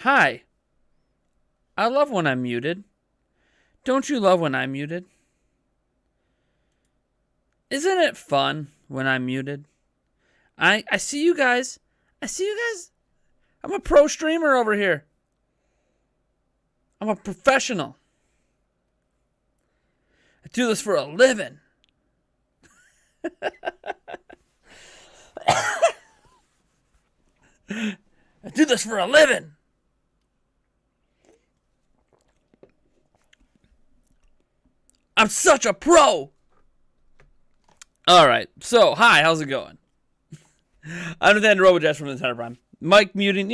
Hi. I love when I'm muted. Don't you love when I'm muted? Isn't it fun when I'm muted? I see you guys. I see you guys. I'm a pro streamer over here. I'm a professional. I do this for a living. I do this for a living. I'm such a pro. All right. So, hi, how's it going? I'm Nathaniel Robodash from Nintendo Prime. Mic muting.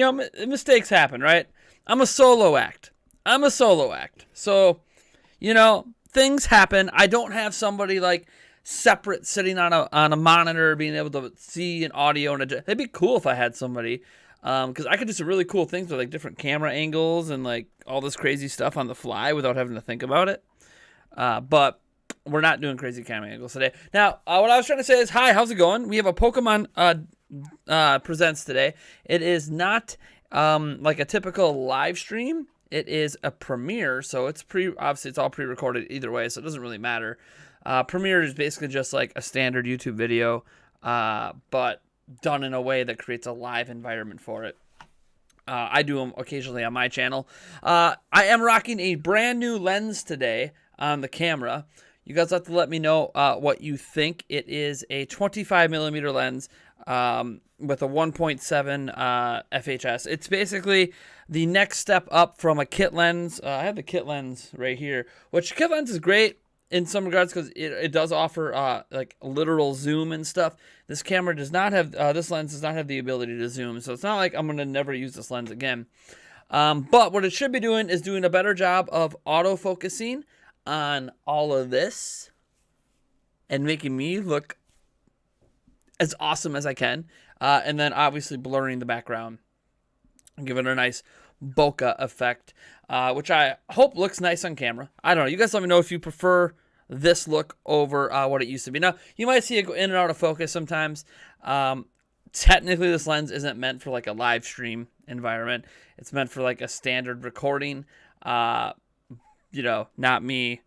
Mistakes happen, right? I'm a solo act. So, things happen. I don't have somebody like separate sitting on a monitor being able to see an audio and it'd be cool if I had somebody because I could do some really cool things with like different camera angles and like all this crazy stuff on the fly without having to think about it. But we're not doing crazy camera angles today. Now, what I was trying to say is, hi, how's it going? We have a Pokemon Presents today. It is not like a typical live stream. It is a premiere, so obviously it's all pre-recorded either way, so it doesn't really matter. Premiere is basically just like a standard YouTube video, but done in a way that creates a live environment for it. I do them occasionally on my channel. I am rocking a brand new lens today on the camera. You guys have to let me know what you think. It is a 25 millimeter lens with a 1.7 FHS. It's basically the next step up from a kit lens. I have the kit lens right here, which kit lens is great in some regards because it does offer like literal zoom and stuff. This camera does not have, this lens does not have the ability to zoom, so it's not like I'm going to never use this lens again. But what it should be doing is doing a better job of autofocusing on all of this and making me look as awesome as I can. And then obviously blurring the background and giving it a nice bokeh effect, which I hope looks nice on camera. I don't know. You guys let me know if you prefer this look over what it used to be. Now, you might see it go in and out of focus sometimes. Technically, this lens isn't meant for like a live stream environment. It's meant for like a standard recording. Not me.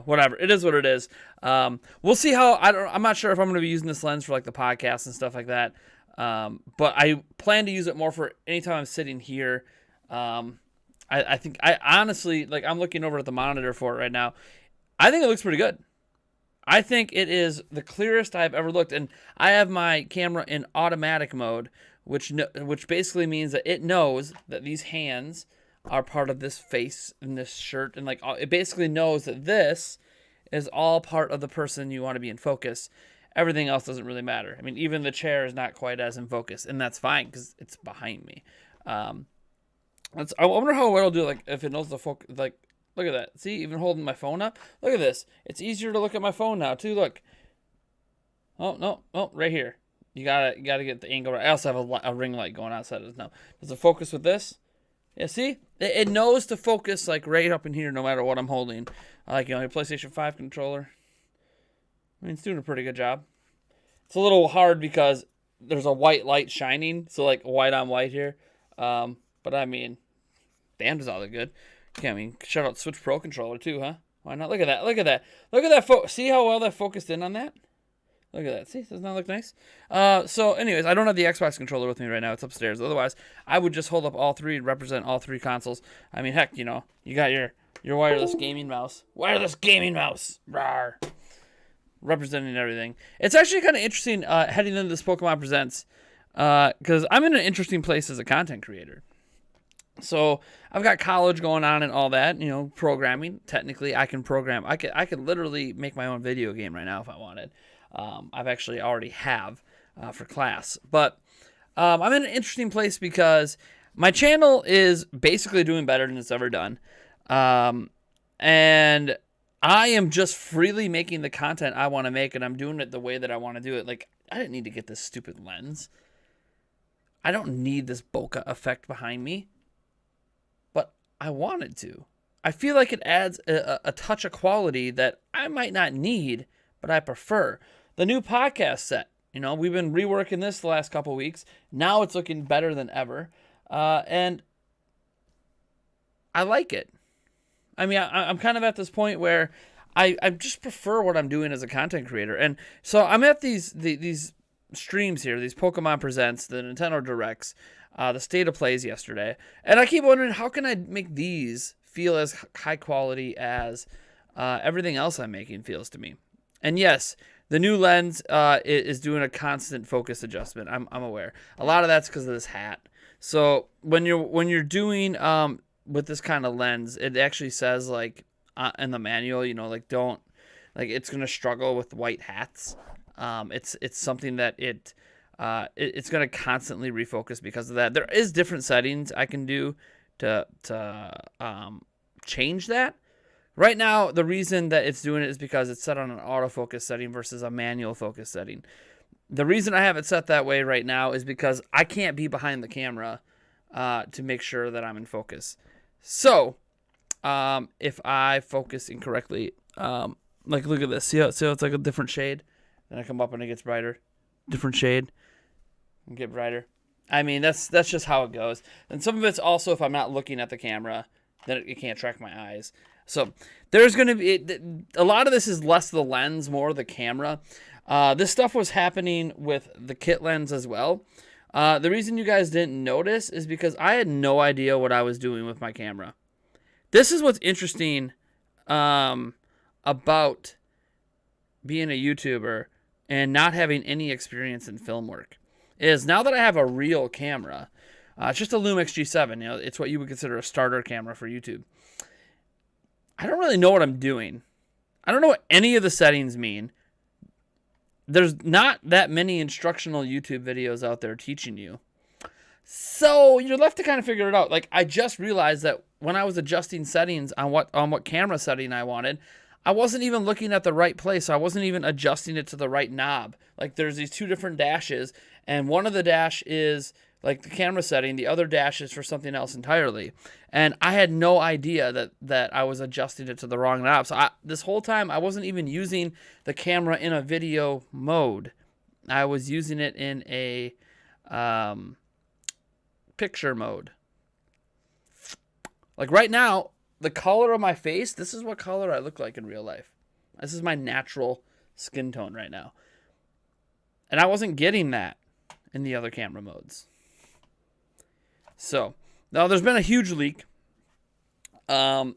Whatever. It is what it is. We'll see how. I'm not sure if I'm going to be using this lens for like the podcast and stuff like that. But I plan to use it more for anytime I'm sitting here. I think I honestly, like, I'm looking over at the monitor for it right now. I think it looks pretty good. I think it is the clearest I've ever looked, and I have my camera in automatic mode, which basically means that it knows that these hands are part of this face and this shirt, and like it basically knows that this is all part of the person you want to be in focus. Everything else doesn't really matter. I mean, even the chair is not quite as in focus, and that's fine because it's behind me. I wonder how it'll do, like if it knows the focus. Like, look at that. See, even holding my phone up. Look at this. It's easier to look at my phone now too. Look. Oh, right here. You gotta get the angle right. I also have a ring light going outside of this now. Does it focus with this? Yeah, see? It knows to focus like right up in here no matter what I'm holding. Like, your PlayStation 5 controller. I mean, it's doing a pretty good job. It's a little hard because there's a white light shining, so like white on white here. But I mean, damn, does all look good. Yeah, I mean, shout out Switch Pro controller too, huh? Why not? Look at that. See how well that focused in on that? Look at that. See, doesn't that look nice? So anyways, I don't have the Xbox controller with me right now. It's upstairs. Otherwise, I would just hold up all three and represent all three consoles. I mean, heck, you got your wireless gaming mouse. Rawr. Representing everything. It's actually kind of interesting heading into this Pokemon Presents because I'm in an interesting place as a content creator. So I've got college going on and all that, programming. Technically, I can program. I could literally make my own video game right now if I wanted. I've actually already have for class. But I'm in an interesting place because my channel is basically doing better than it's ever done. And I am just freely making the content I want to make, and I'm doing it the way that I want to do it. Like, I didn't need to get this stupid lens. I don't need this bokeh effect behind me. But I wanted to. I feel like it adds a touch of quality that I might not need, but I prefer. The new podcast set. We've been reworking this the last couple weeks. Now it's looking better than ever. And I like it. I mean, I'm kind of at this point where I just prefer what I'm doing as a content creator. And so I'm at these streams here, these Pokemon Presents, the Nintendo Directs, the State of Plays yesterday. And I keep wondering, how can I make these feel as high quality as everything else I'm making feels to me? And yes, the new lens is doing a constant focus adjustment. I'm aware. A lot of that's because of this hat. So when you're doing with this kind of lens, it actually says like in the manual, like don't, like it's gonna struggle with white hats. It's something that it's gonna constantly refocus because of that. There is different settings I can do to change that. Right now, the reason that it's doing it is because it's set on an autofocus setting versus a manual focus setting. The reason I have it set that way right now is because I can't be behind the camera to make sure that I'm in focus. So, if I focus incorrectly, like look at this. See how it's like a different shade? Then I come up and it gets brighter. Different shade. And get brighter. I mean, that's just how it goes. And some of it's also if I'm not looking at the camera, then it can't track my eyes. So there's going to be a lot of this is less the lens, more the camera. This stuff was happening with the kit lens as well. The reason you guys didn't notice is because I had no idea what I was doing with my camera. This is what's interesting about being a YouTuber and not having any experience in film work. Is now that I have a real camera, it's just a Lumix G7. It's what you would consider a starter camera for YouTube. I don't really know what I'm doing. I don't know what any of the settings mean. There's not that many instructional YouTube videos out there teaching you. So you're left to kind of figure it out. Like I just realized that when I was adjusting settings on what camera setting I wanted, I wasn't even looking at the right place. I wasn't even adjusting it to the right knob. Like there's these two different dashes, and one of the dash is like the camera setting, the other dash is for something else entirely. And I had no idea that I was adjusting it to the wrong knob. So this whole time I wasn't even using the camera in a video mode. I was using it in a picture mode. Like right now, the color of my face, this is what color I look like in real life. This is my natural skin tone right now. And I wasn't getting that in the other camera modes. So, now there's been a huge leak. For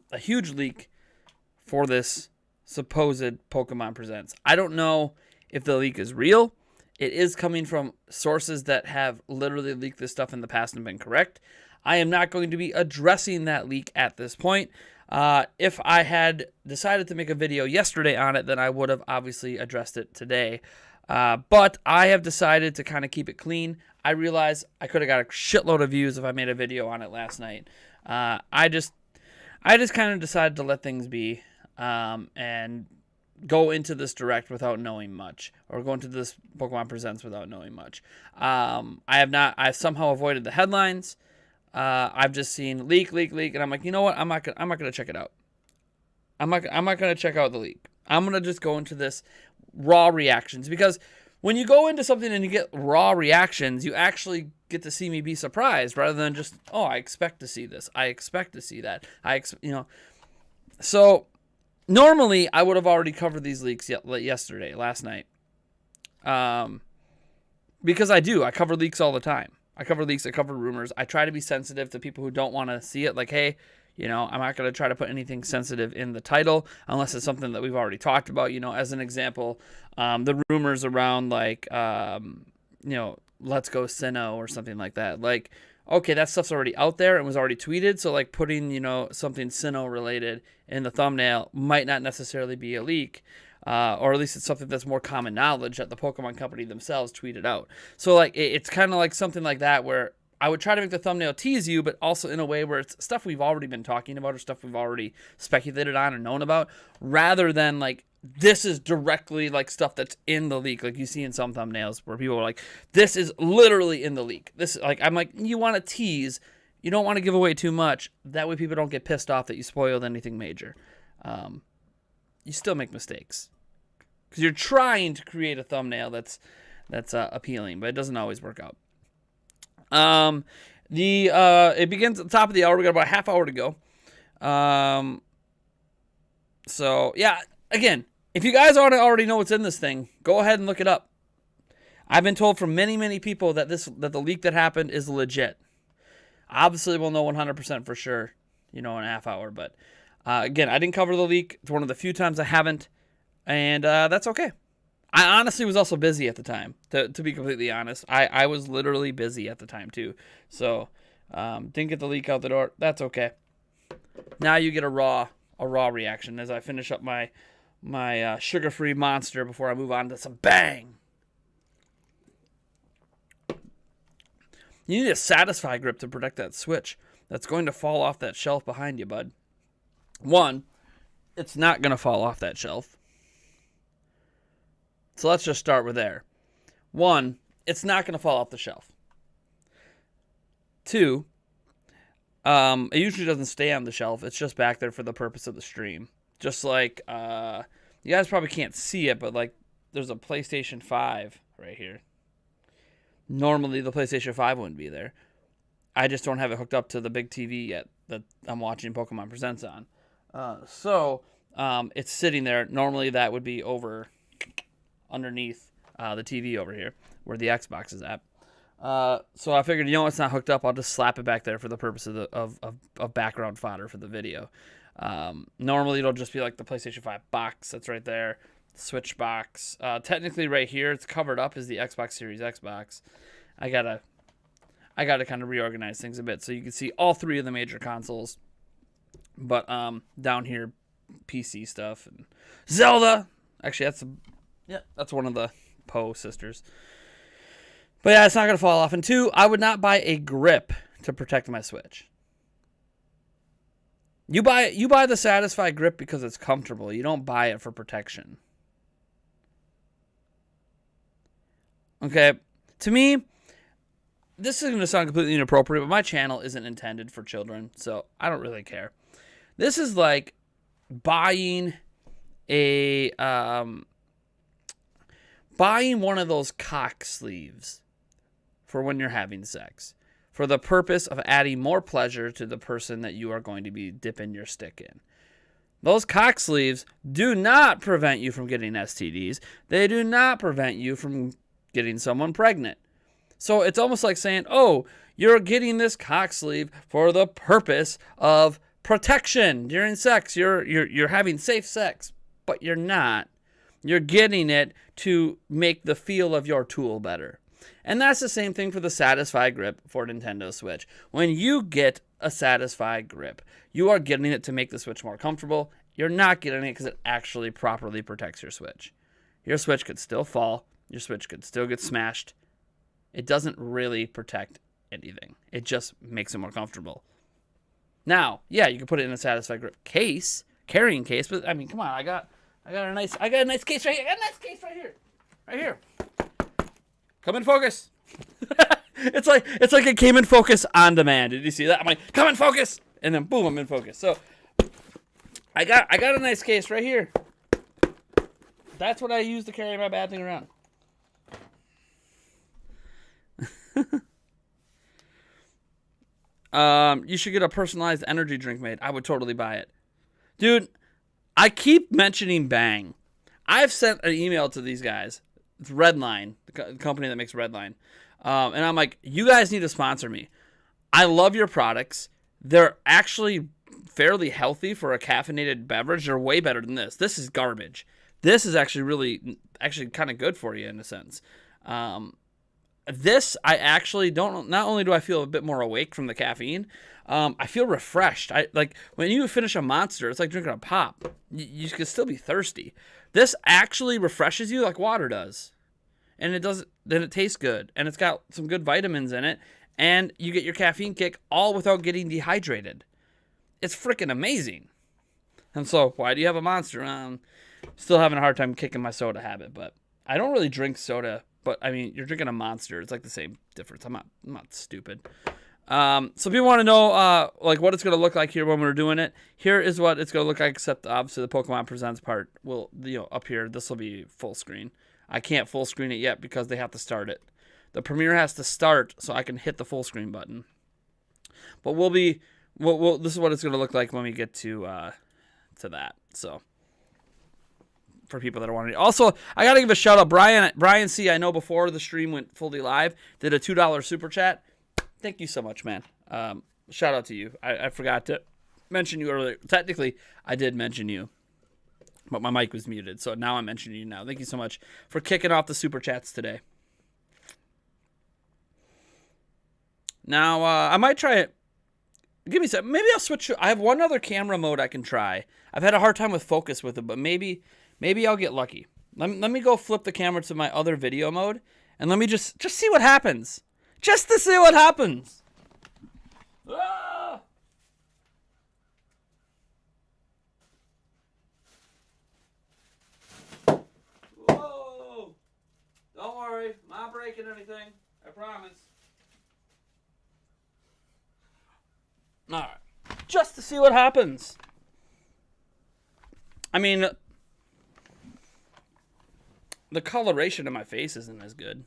this supposed Pokemon Presents. I don't know if the leak is real. It is coming from sources that have literally leaked this stuff in the past and been correct. I am not going to be addressing that leak at this point. If I had decided to make a video yesterday on it, then I would have obviously addressed it today. But I have decided to kind of keep it clean. I realize I could have got a shitload of views if I made a video on it last night. I just kind of decided to let things be and go into this direct without knowing much, or go into this Pokemon Presents without knowing much. I've somehow avoided the headlines. I've just seen leak, and I'm like, you know what? I'm not gonna check it out. I'm not gonna check out the leak. I'm gonna just go into this raw reactions, because when you go into something and you get raw reactions, you actually get to see me be surprised rather than just, oh, I expect to see this. I expect to see that. So normally I would have already covered these leaks last night. Because I cover leaks all the time. I cover leaks, I cover rumors. I try to be sensitive to people who don't want to see it. Like, hey, I'm not going to try to put anything sensitive in the title unless it's something that we've already talked about. As an example, the rumors around like, Let's Go Sinnoh or something like that. Like, okay, that stuff's already out there and was already tweeted. So like putting, something Sinnoh related in the thumbnail might not necessarily be a leak. Or at least it's something that's more common knowledge that the Pokemon Company themselves tweeted out. So like it's kind of like something like that where I would try to make the thumbnail tease you, but also in a way where it's stuff we've already been talking about or stuff we've already speculated on or known about, rather than like this is directly like stuff that's in the leak, like you see in some thumbnails where people are like, this is literally in the leak. This like I'm like, you want to tease, you don't want to give away too much. That way people don't get pissed off that you spoiled anything major. You still make mistakes because you're trying to create a thumbnail that's appealing, but it doesn't always work out. It begins at the top of the hour. We got about a half hour to go. So yeah, again, if you guys already know what's in this thing, go ahead and look it up. I've been told from many people that the leak that happened is legit. Obviously, we'll know 100% for sure, in a half hour. But again, I didn't cover the leak. It's one of the few times I haven't, and that's okay. I honestly was also busy at the time, to be completely honest. I was literally busy at the time, too. So, didn't get the leak out the door. That's okay. Now you get a raw reaction as I finish up my sugar-free Monster before I move on to some Bang. You need a Satisfy grip to protect that Switch that's going to fall off that shelf behind you, bud. One, it's not going to fall off that shelf. So let's just start with there. One, it's not going to fall off the shelf. Two, it usually doesn't stay on the shelf. It's just back there for the purpose of the stream. Just like, you guys probably can't see it, but like there's a PlayStation 5 right here. Normally the PlayStation 5 wouldn't be there. I just don't have it hooked up to the big TV yet that I'm watching Pokemon Presents on. So it's sitting there. Normally that would be over underneath the TV over here where the Xbox is at. So I figured, it's not hooked up. I'll just slap it back there for the purpose of background fodder for the video. Normally it'll just be like the PlayStation 5 box that's right there, the Switch box. Technically right here it's covered up as the Xbox Series X box. I gotta kind of reorganize things a bit so you can see all three of the major consoles. But down here, PC stuff and Zelda. Actually, that's one of the Poe sisters. But yeah, it's not gonna fall off. And two, I would not buy a grip to protect my Switch. You buy the Satisfy grip because it's comfortable. You don't buy it for protection. Okay, to me, this is going to sound completely inappropriate, but my channel isn't intended for children, so I don't really care. This is like buying one of those cock sleeves for when you're having sex, for the purpose of adding more pleasure to the person that you are going to be dipping your stick in. Those cock sleeves do not prevent you from getting STDs. They do not prevent you from getting someone pregnant. So it's almost like saying, oh, you're getting this cock sleeve for the purpose of protection during sex. You're having safe sex, but you're not. You're getting it to make the feel of your tool better. And that's the same thing for the Satisfy grip for Nintendo Switch. When you get a Satisfy grip, you are getting it to make the Switch more comfortable. You're not getting it because it actually properly protects your Switch. Your Switch could still fall. Your Switch could still get smashed. It doesn't really protect anything. It just makes it more comfortable. Now, yeah, you can put it in a Satisfy grip case, carrying case, but I mean, come on, I got a nice case right here. I got a nice case right here. Right here. Come in focus. It's like it came in focus on demand. Did you see that? I'm like, come in focus, and then boom, I'm in focus. So I got a nice case right here. That's what I use to carry my bad thing around. You should get a personalized energy drink made. I would totally buy it. Dude, I keep mentioning Bang. I've sent an email to these guys. It's Redline, the company that makes Redline. And I'm like, you guys need to sponsor me. I love your products. They're actually fairly healthy for a caffeinated beverage. They're way better than this. This is garbage. This is actually kind of good for you in a sense. This, I actually don't, not only do I feel a bit more awake from the caffeine, I feel refreshed. Like when you finish a Monster, it's like drinking a pop. You can still be thirsty. This actually refreshes you like water does. And then it tastes good. And it's got some good vitamins in it. And you get your caffeine kick all without getting dehydrated. It's freaking amazing. And so, why do you have a Monster? Still having a hard time kicking my soda habit, but I don't really drink soda. But I mean, you're drinking a Monster. It's like the same difference. I'm not stupid. So people want to know like what it's going to look like here when we're doing it. Here is what it's going to look like, except obviously the Pokemon Presents part will, up here, this will be full screen. I can't full screen it yet because they have to start it. The premiere has to start so I can hit the full screen button. But we'll be this is what it's going to look like when we get to that. So for people that are wanting. Also, I got to give a shout out. Brian C. I know before the stream went fully live, did a $2 super chat. Thank you so much, man. Shout out to you. I forgot to mention you earlier. Technically, I did mention you, but my mic was muted, so now I'm mentioning you now. Thank you so much for kicking off the super chats today. Now, I might try it. Give me some. Maybe I'll switch. I have one other camera mode I can try. I've had a hard time with focus with it, but maybe I'll get lucky. Let me go flip the camera to my other video mode, and let me just see what happens. Just to see what happens. Ah! Whoa! Don't worry, I'm not breaking anything. I promise. All right, just to see what happens. I mean, the coloration of my face isn't as good.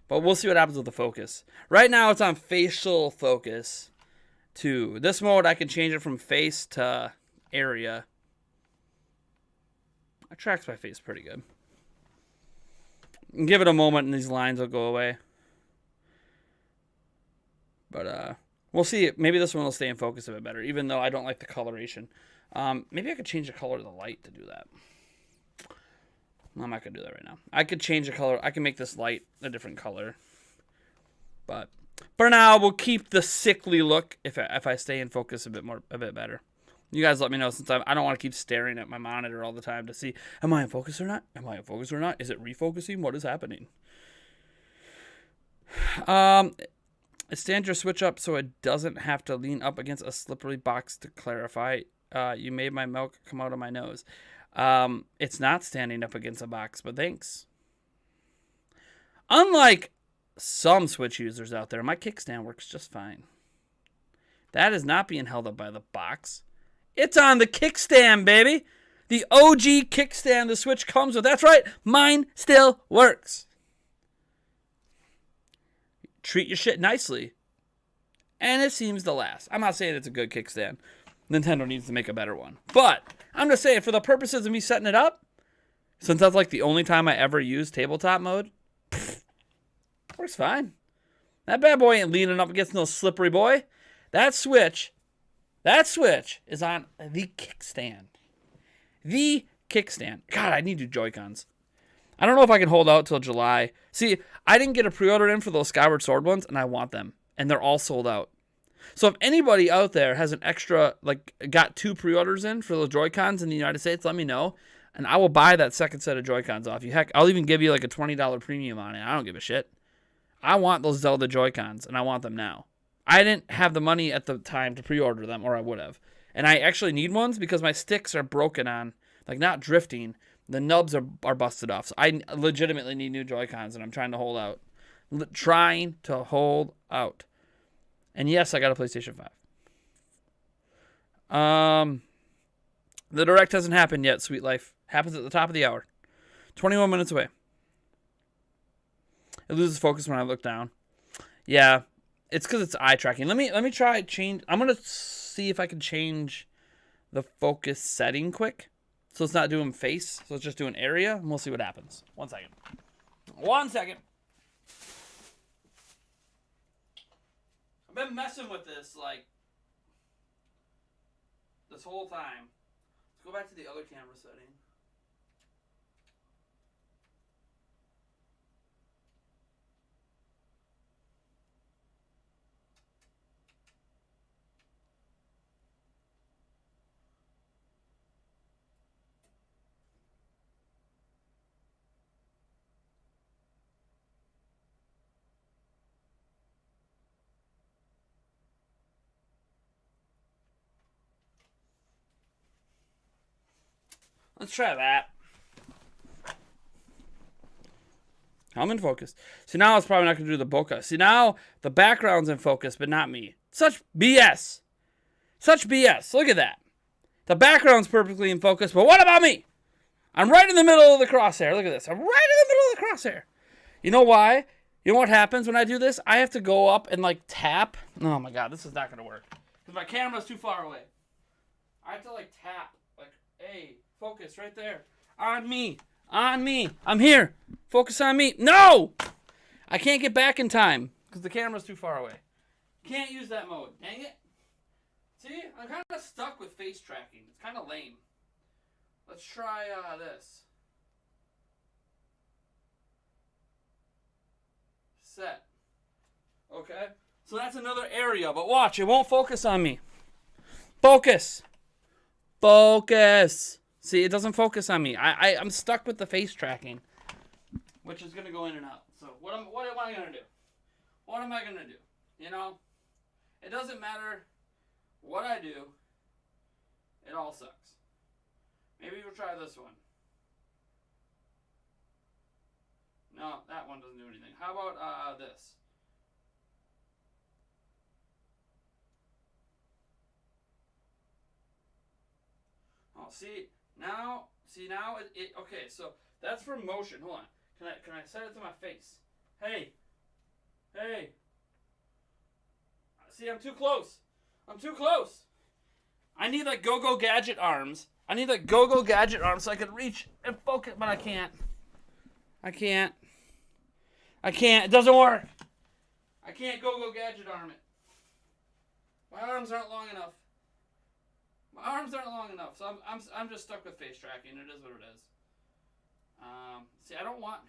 But we'll see what happens with the focus. Right now it's on facial focus 2. This mode I can change it from face to area. It tracks my face pretty good. Give it a moment and these lines will go away. But we'll see. Maybe this one will stay in focus a bit better, even though I don't like the coloration. Maybe I could change the color of the light to do that. I'm not going to do that right now. I could change the color. I can make this light a different color. But for now, we'll keep the sickly look if I stay in focus a bit better. You guys let me know, since I don't want to keep staring at my monitor all the time to see, am I in focus or not? Am I in focus or not? Is it refocusing? What is happening? Stand your switch up so it doesn't have to lean up against a slippery box to clarify. You made my milk come out of my nose. It's not standing up against a box, but thanks. Unlike some Switch users out there, my kickstand works just fine. That is not being held up by the box. It's on the kickstand, baby. The OG kickstand the Switch comes with. That's right. Mine still works. Treat your shit nicely. And it seems to last. I'm not saying it's a good kickstand. Nintendo needs to make a better one. But I'm just saying, for the purposes of me setting it up, since that's like the only time I ever use tabletop mode, works fine. That bad boy ain't leaning up against no slippery boy. That Switch is on the kickstand. The kickstand. God, I need new Joy-Cons. I don't know if I can hold out till July. See, I didn't get a pre-order in for those Skyward Sword ones, and I want them. And they're all sold out. So if anybody out there has an extra, got 2 pre-orders in for those Joy-Cons in the United States, let me know. And I will buy that second set of Joy-Cons off you. Heck, I'll even give you like a $20 premium on it. I don't give a shit. I want those Zelda Joy-Cons, and I want them now. I didn't have the money at the time to pre-order them, or I would have. And I actually need ones because my sticks are broken on, not drifting. The nubs are busted off. So I legitimately need new Joy-Cons, and I'm trying to hold out. Trying to hold out. And yes, I got a PlayStation 5. The Direct hasn't happened yet, Sweet Life. Happens at the top of the hour. 21 minutes away. It loses focus when I look down. Yeah, it's because it's eye tracking. Let me try change. I'm gonna see if I can change the focus setting quick, so it's not doing face. So it's just doing area, and we'll see what happens. 1 second. 1 second. I've been messing with this this whole time. Let's go back to the other camera setting. Let's try that. I'm in focus. See, now it's probably not going to do the bokeh. See, now the background's in focus, but not me. Such BS. Such BS. Look at that. The background's perfectly in focus, but what about me? I'm right in the middle of the crosshair. Look at this. I'm right in the middle of the crosshair. You know why? You know what happens when I do this? I have to go up and tap. Oh my God, this is not going to work. Because my camera's too far away. I have to like tap. Like, hey, focus right there. On me. On me. I'm here. Focus on me. No! I can't get back in time because the camera's too far away. Can't use that mode. Dang it. See, I'm kind of stuck with face tracking. It's kind of lame. Let's try this. Set. Okay. So that's another area, but watch, it won't focus on me. Focus. Focus. See, it doesn't focus on me. I'm stuck with the face tracking, which is going to go in and out. So what am I going to do? What am I going to do? You know, it doesn't matter what I do. It all sucks. Maybe we'll try this one. No, that one doesn't do anything. How about this? Oh, see now it okay. So that's for motion. Hold on. Can I set it to my face? Hey. See, I'm too close. I'm too close. I need like go-go gadget arms. I need like go-go gadget arms so I can reach and focus, but I can't. I can't. It doesn't work. I can't go-go gadget arm it. My arms aren't long enough. So I'm just stuck with face tracking. It is what it is. See, I don't want.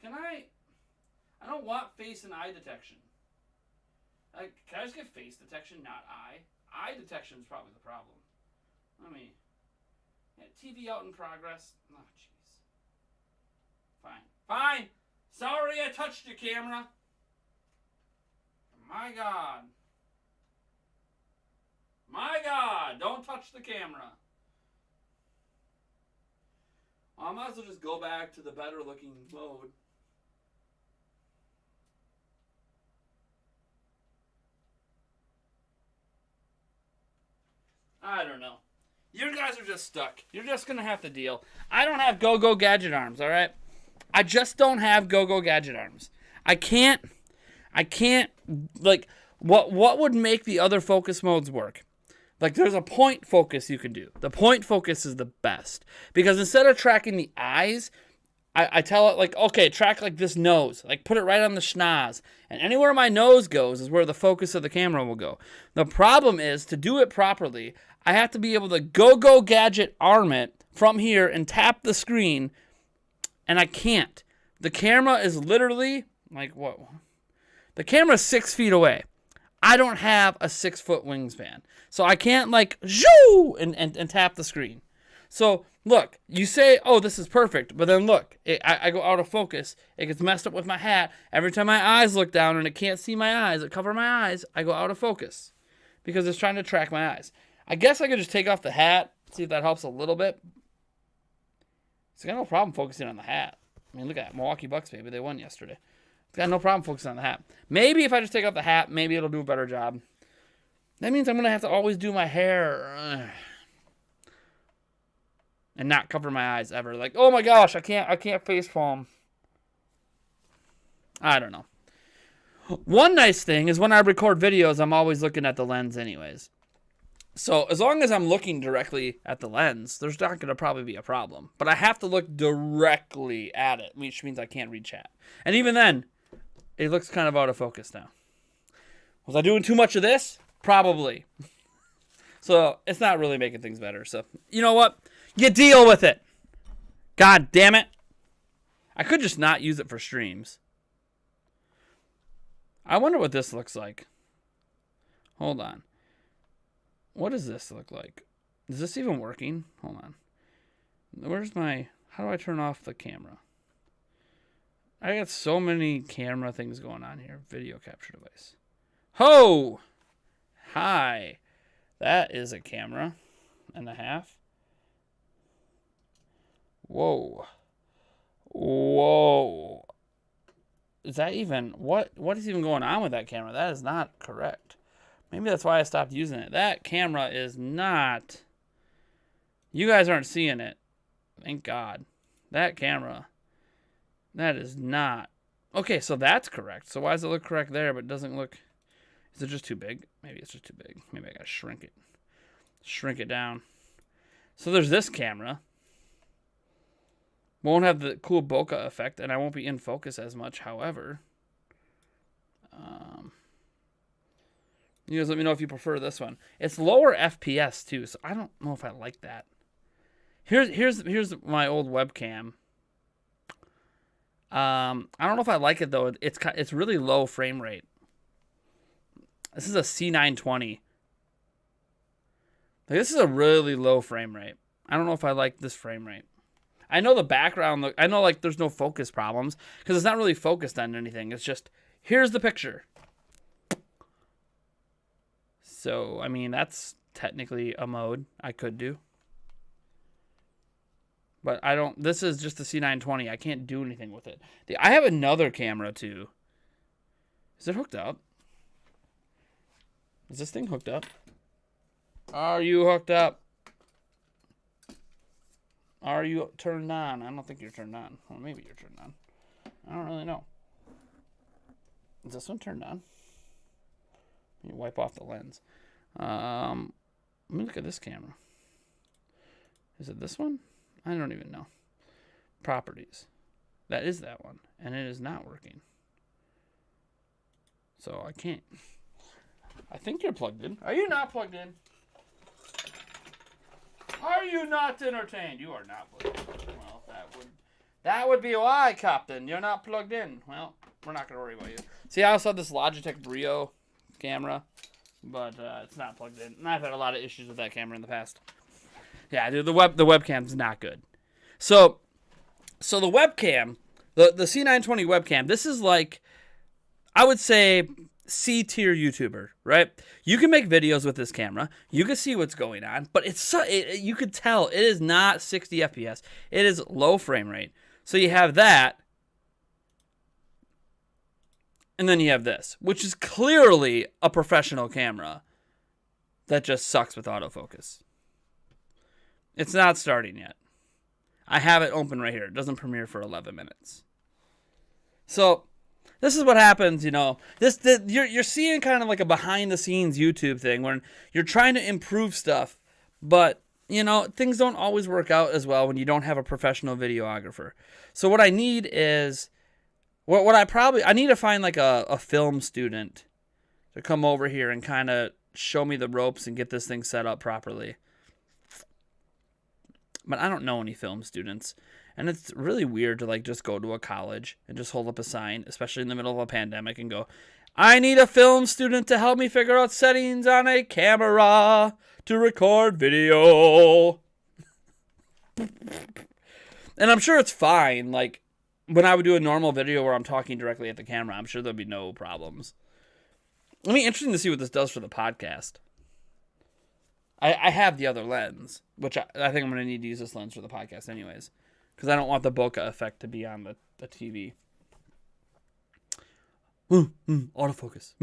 I don't want face and eye detection. Can I just get face detection, not eye? Eye detection is probably the problem. Let me. Yeah, TV out in progress. Oh, jeez. Fine. Sorry I touched your camera. My God. Don't touch the camera. I might as well just go back to the better looking mode. I don't know. You guys are just stuck. You're just going to have to deal. I don't have go-go gadget arms, all right? I just don't have go-go gadget arms. I can't, like, what would make the other focus modes work? Like, there's a point focus you can do. The point focus is the best. Because instead of tracking the eyes, I tell it, like, okay, track, like, this nose. Like, put it right on the schnoz. And anywhere my nose goes is where the focus of the camera will go. The problem is, to do it properly, I have to be able to go-go gadget arm it from here and tap the screen, and I can't. The camera is literally, like, what? The camera's 6 feet away. I don't have a 6-foot wingspan. So I can't, like, zhoo, and tap the screen. So, look, you say, oh, this is perfect. But then, look, I go out of focus. It gets messed up with my hat. Every time my eyes look down and it can't see my eyes, it cover my eyes, I go out of focus. Because it's trying to track my eyes. I guess I could just take off the hat, see if that helps a little bit. It's got no problem focusing on the hat. I mean, look at that. Milwaukee Bucks, baby. They won yesterday. It's got no problem focusing on the hat. Maybe if I just take off the hat, maybe it'll do a better job. That means I'm going to have to always do my hair. And not cover my eyes ever. Like, oh my gosh, I can't face palm. I don't know. One nice thing is when I record videos, I'm always looking at the lens anyways. So as long as I'm looking directly at the lens, there's not going to probably be a problem. But I have to look directly at it, which means I can't read chat. And even then, it looks kind of out of focus now. Was I doing too much of this? Probably. So it's not really making things better. So you know what? You deal with it. God damn it. I could just not use it for streams. I wonder what this looks like. Hold on. What does this look like? Is this even working? Hold on. Where's my... How do I turn off the camera? I got so many camera things going on here. Video capture device. Ho! Hi. That is a camera and a half. Whoa. Whoa. Is that even... What is even going on with that camera? That is not correct. Maybe that's why I stopped using it. That camera is not... You guys aren't seeing it. Thank God. That camera... That is not... Okay, so that's correct. So why does it look correct there, but it doesn't look... Is it just too big? Maybe it's just too big. Maybe I gotta shrink it. Shrink it down. So there's this camera. Won't have the cool bokeh effect, and I won't be in focus as much. However, you guys let me know if you prefer this one. It's lower FPS too, so I don't know if I like that. Here's my old webcam. I don't know if I like it though. It's really low frame rate. This is a C920. This is a really low frame rate. I don't know if I like this frame rate. I know the background. I know like there's no focus problems because it's not really focused on anything. It's just here's the picture. So I mean that's technically a mode I could do. But I don't. This is just the C920. I can't do anything with it. I have another camera too. Is it hooked up? Is this thing hooked up? Are you hooked up? Are you turned on? I don't think you're turned on. Well, maybe you're turned on. I don't really know. Is this one turned on? Let me wipe off the lens. Let me look at this camera. Is it this one? I don't even know. Properties. That is that one. And it is not working. So I can't. I think you're plugged in. Are you not plugged in? Are you not entertained? You are not plugged in. Well, that would be why, Captain. You're not plugged in. Well, we're not going to worry about you. See, I also have this Logitech Brio camera, but it's not plugged in. And I've had a lot of issues with that camera in the past. Yeah, dude, the webcam's not good. So the webcam, the C920 webcam, this is like, I would say, C-tier YouTuber, right? You can make videos with this camera. You can see what's going on, but you could tell it is not 60 FPS. It is low frame rate. So you have that, and then you have this, which is clearly a professional camera that just sucks with autofocus. It's not starting yet. I have it open right here. It doesn't premiere for 11 minutes. So this is what happens, you know. You're seeing kind of like a behind-the-scenes YouTube thing when you're trying to improve stuff, but, you know, things don't always work out as well when you don't have a professional videographer. So what I need is, I need to find like a film student to come over here and kind of show me the ropes and get this thing set up properly. But I don't know any film students. And it's really weird to like just go to a college and just hold up a sign, especially in the middle of a pandemic, and go, I need a film student to help me figure out settings on a camera to record video. And I'm sure it's fine. Like when I would do a normal video where I'm talking directly at the camera, I'm sure there'll be no problems. It'll be interesting to see what this does for the podcast. I have the other lens, which I think I'm going to need to use this lens for the podcast anyways, because I don't want the bokeh effect to be on the TV. Autofocus.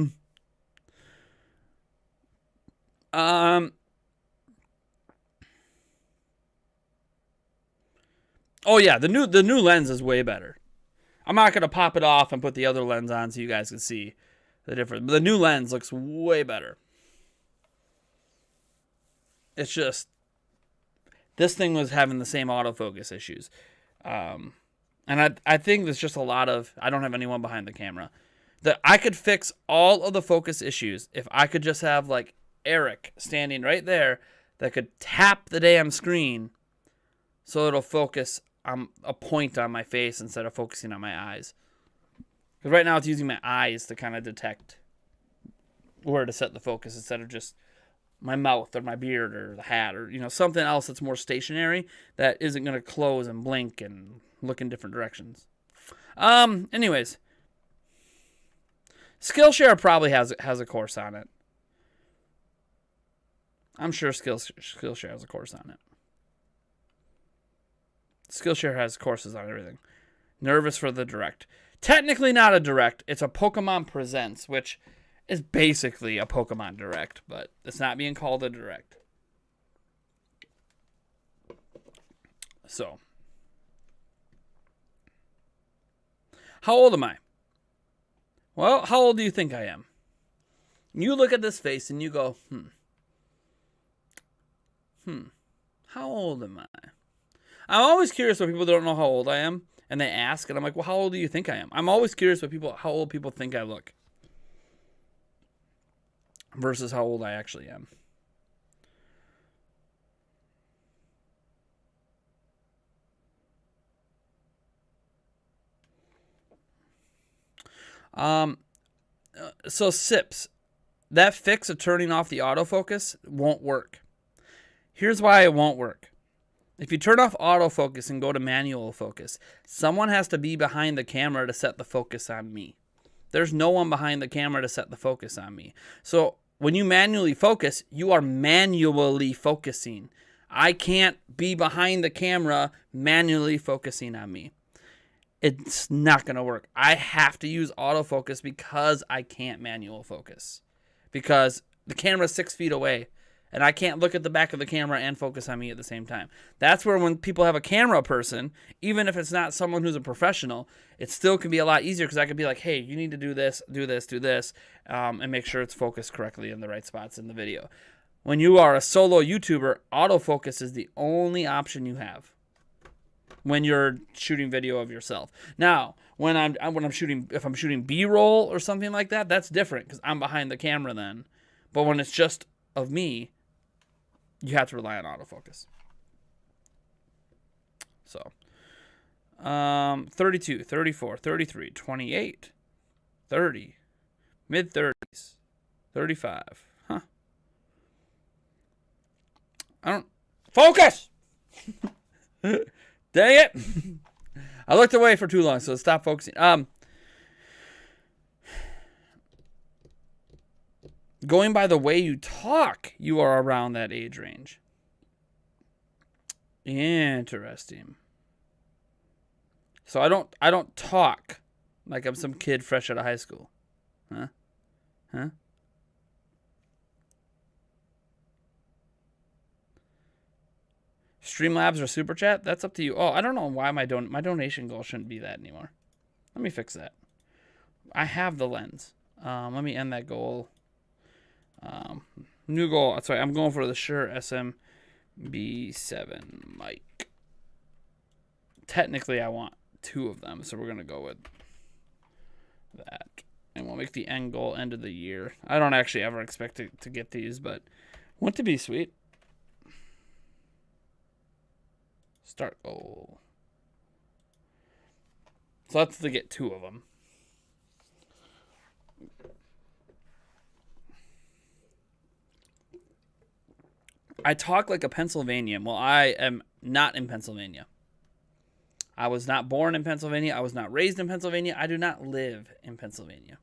Oh yeah, the new lens is way better. I'm not going to pop it off and put the other lens on so you guys can see the difference. But the new lens looks way better. It's just, this thing was having the same autofocus issues. And I think there's just a lot of, I don't have anyone behind the camera, that I could fix all of the focus issues if I could just have like Eric standing right there that could tap the damn screen so it'll focus on a point on my face instead of focusing on my eyes. Because right now it's using my eyes to kind of detect where to set the focus instead of just my mouth or my beard or the hat or, you know, something else that's more stationary that isn't going to close and blink and look in different directions. Anyways, Skillshare probably has a course on it. I'm sure Skillshare has a course on it. Skillshare has courses on everything. Nervous for the Direct. Technically not a Direct. It's a Pokemon Presents, which is basically a Pokemon Direct, but it's not being called a Direct. So, how old am I? Well, how old do you think I am? You look at this face and you go, how old am I? I'm always curious when people don't know how old I am, and they ask, and I'm like, well, how old do you think I am? I'm always curious how old people think I look versus how old I actually am. So SIPs, that fix of turning off the autofocus won't work. Here's why it won't work. If you turn off autofocus and go to manual focus, someone has to be behind the camera to set the focus on me. There's no one behind the camera to set the focus on me. So when you manually focus, you are manually focusing. I can't be behind the camera manually focusing on me. It's not going to work. I have to use autofocus because I can't manual focus. Because the camera's 6 feet away, and I can't look at the back of the camera and focus on me at the same time. That's where when people have a camera person, even if it's not someone who's a professional, it still can be a lot easier because I could be like, hey, you need to do this, and make sure it's focused correctly in the right spots in the video. When you are a solo YouTuber, autofocus is the only option you have when you're shooting video of yourself. Now, when I'm shooting, if I'm shooting B-roll or something like that, that's different because I'm behind the camera then. But when it's just of me, you have to rely on autofocus. So, 32, 34, 33, 28, 30, mid-30s, 35. Huh. I don't... Focus! Dang it! I looked away for too long, so stop focusing. Going by the way you talk, you are around that age range. Interesting. So I don't talk like I'm some kid fresh out of high school. Huh? Streamlabs or Super Chat? That's up to you. Oh, I don't know why my donation goal shouldn't be that anymore. Let me fix that. I have the lens. Let me end that goal. New goal. Sorry, I'm going for the Shure SM-B7 mic. Technically, I want 2 of them, so we're going to go with that. And we'll make the end goal end of the year. I don't actually ever expect to get these, but wouldn't it be sweet? Start goal. So that's to get 2 of them. I talk like a Pennsylvanian. Well, I am not in Pennsylvania. I was not born in Pennsylvania. I was not raised in Pennsylvania. I do not live in Pennsylvania.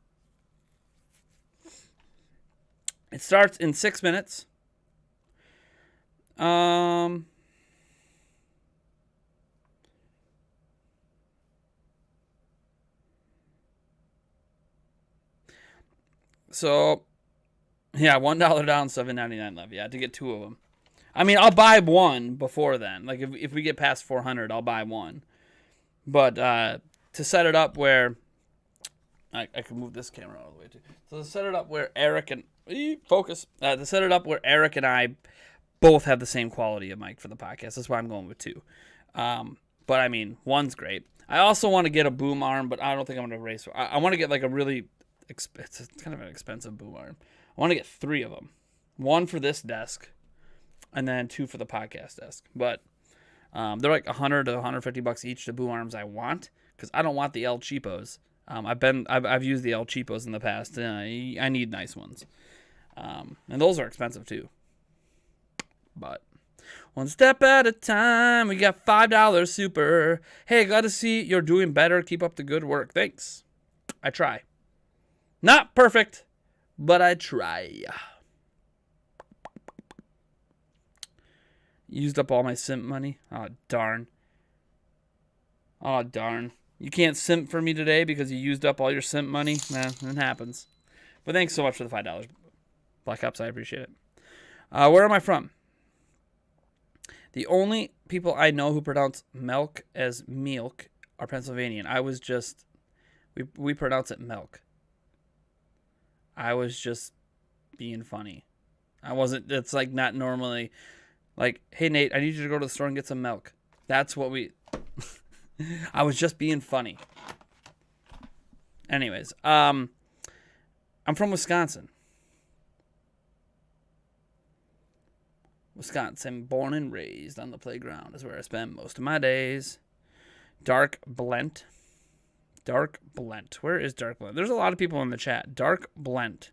It starts in 6 minutes. So, yeah, $1 down, $7.99 left. Yeah, to get 2 of them. I mean, I'll buy one before then. Like, if we get past 400, I'll buy one. But to set it up where... I can move this camera all the way, too. So to set it up where Eric and... Focus. To set it up where Eric and I both have the same quality of mic for the podcast. That's why I'm going with 2. But, I mean, one's great. I also want to get a boom arm, but I don't think I'm going to race. I want to get, like, a really... It's kind of an expensive boom arm. I want to get 3 of them. 1 for this desk, and then 2 for the podcast desk. But they're like $100 to $150 each, the boom arms I want, because I don't want the El Cheapos. I've used the El Cheapos in the past. I need nice ones, and those are expensive too. But one step at a time. We got $5 super. Hey, glad to see you're doing better. Keep up the good work. Thanks. I try. Not perfect, but I try. Used up all my simp money. Oh, darn. Oh, darn. You can't simp for me today because you used up all your simp money? Nah, it happens. But thanks so much for the $5. Black Ops, I appreciate it. Where am I from? The only people I know who pronounce milk as milk are Pennsylvanian. I was just... We pronounce it milk. I was just being funny. I wasn't, it's like not normally like, hey, Nate, I need you to go to the store and get some milk. That's what I was just being funny. Anyways, I'm from Wisconsin. Wisconsin, born and raised on the playground is where I spend most of my days. Dark Blent. Dark Blent. Where is Dark Blent? There's a lot of people in the chat. Dark Blent.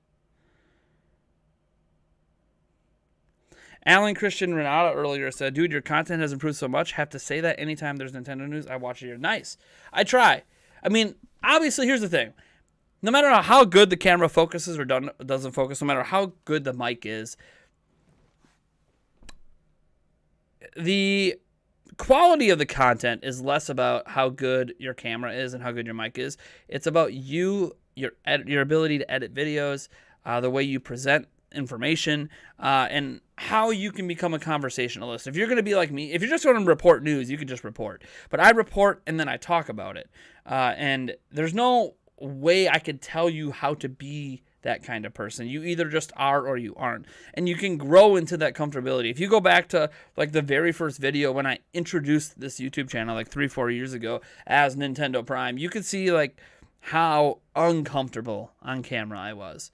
Alan Christian Renata earlier said, dude, your content has improved so much. Have to say that anytime there's Nintendo news, I watch it here. Nice. I try. I mean, obviously, here's the thing. No matter how good the camera focuses or doesn't focus, no matter how good the mic is, the quality of the content is less about how good your camera is and how good your mic is. It's about your ability to edit videos, the way you present information, and how you can become a conversationalist. If you're going to be like me, if you're just going to report news, you can just report. But I report and then I talk about it. And there's no way I could tell you how to be that kind of person. You either just are or you aren't. And you can grow into that comfortability. If you go back to like the very first video when I introduced this YouTube channel like 3-4 years ago as Nintendo Prime, you could see like how uncomfortable on camera I was.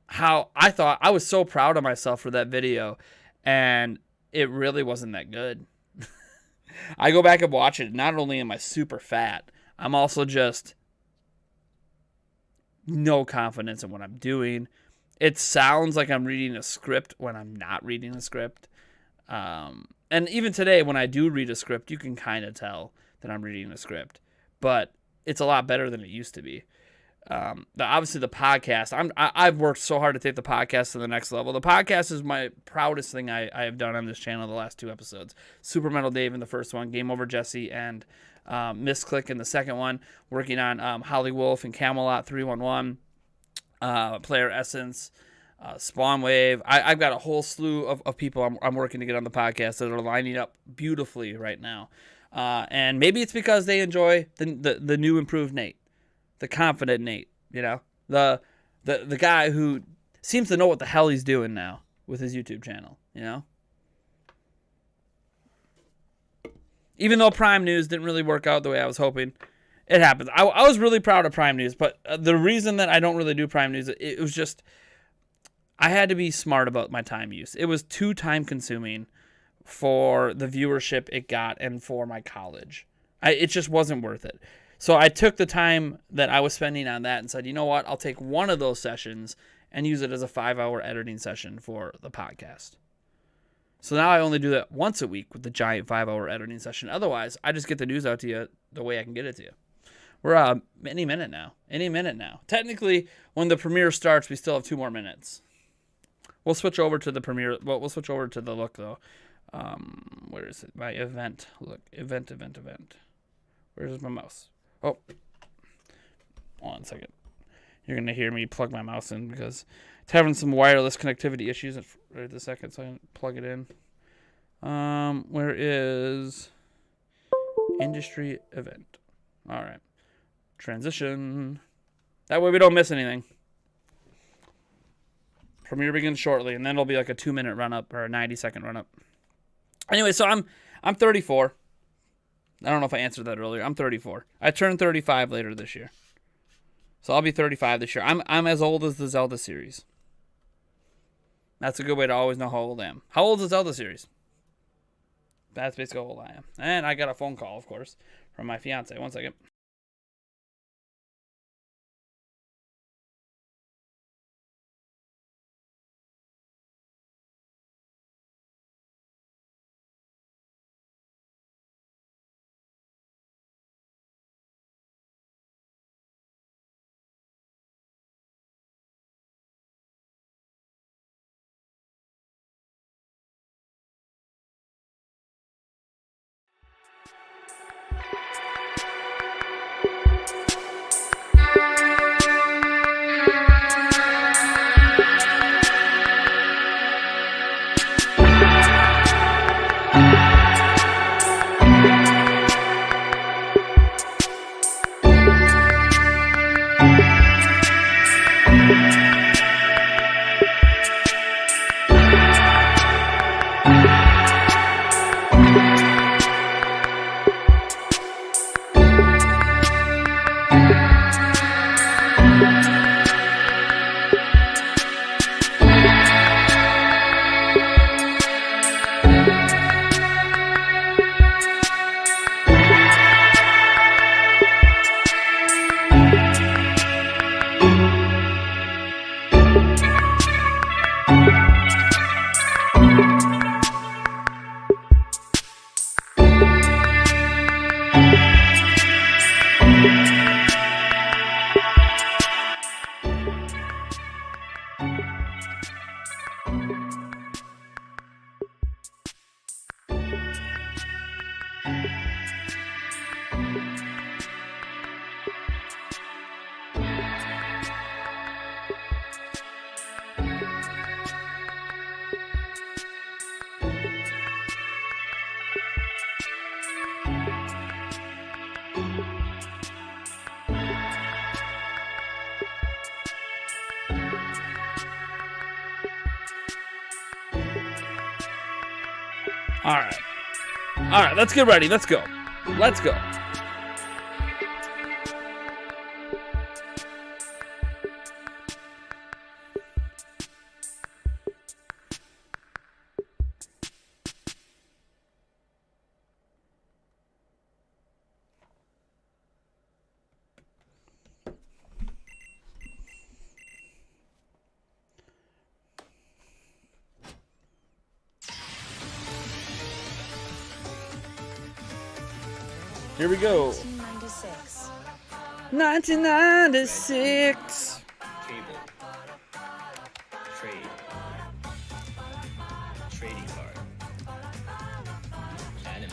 How I thought I was so proud of myself for that video, and it really wasn't that good. I go back and watch it. Not only am I super fat, I'm also just no confidence in what I'm doing. It sounds like I'm reading a script when I'm not reading a script. And even today, when I do read a script, you can kind of tell that I'm reading a script. But it's a lot better than it used to be. Obviously, the podcast, I've worked so hard to take the podcast to the next level. The podcast is my proudest thing I have done on this channel the last 2 episodes. Super Metal Dave in the first one, Game Over Jesse, and Misclick in the second one. Working on Holly Wolf and Camelot 311, Player Essence, Spawn Wave. I've got a whole slew of people I'm working to get on the podcast that are lining up beautifully right now. And maybe it's because they enjoy the new improved Nate. The confident Nate, you know, the guy who seems to know what the hell he's doing now with his YouTube channel, you know. Even though Prime News didn't really work out the way I was hoping, it happens. I was really proud of Prime News, but the reason that I don't really do Prime News, it was just I had to be smart about my time use. It was too time consuming for the viewership it got and for my college. It just wasn't worth it. So I took the time that I was spending on that and said, you know what, I'll take one of those sessions and use it as a 5-hour editing session for the podcast. So now I only do that once a week with the giant 5-hour editing session. Otherwise, I just get the news out to you the way I can get it to you. We're any minute now. Technically, when the premiere starts, we still have 2 more minutes. We'll switch over to the premiere. Well, we'll switch over to the look, though. Where is it? My event. Look, event. Where's my mouse? Oh, 1 second. You're going to hear me plug my mouse in because it's having some wireless connectivity issues right this second, so I can plug it in. Where is industry event? All right. Transition. That way we don't miss anything. Premiere begins shortly, and then it'll be like a 2-minute run-up or a 90-second run-up. Anyway, so I'm 34. I don't know if I answered that earlier. I'm 34. I turn 35 later this year. So I'll be 35 this year. I'm as old as the Zelda series. That's a good way to always know how old I am. How old is the Zelda series? That's basically how old I am. And I got a phone call, of course, from my fiance. 1 second. All right, let's get ready. Let's go. Let's go. Here we go. 1996. 1996. Cable. Trade. Trading card. Anime.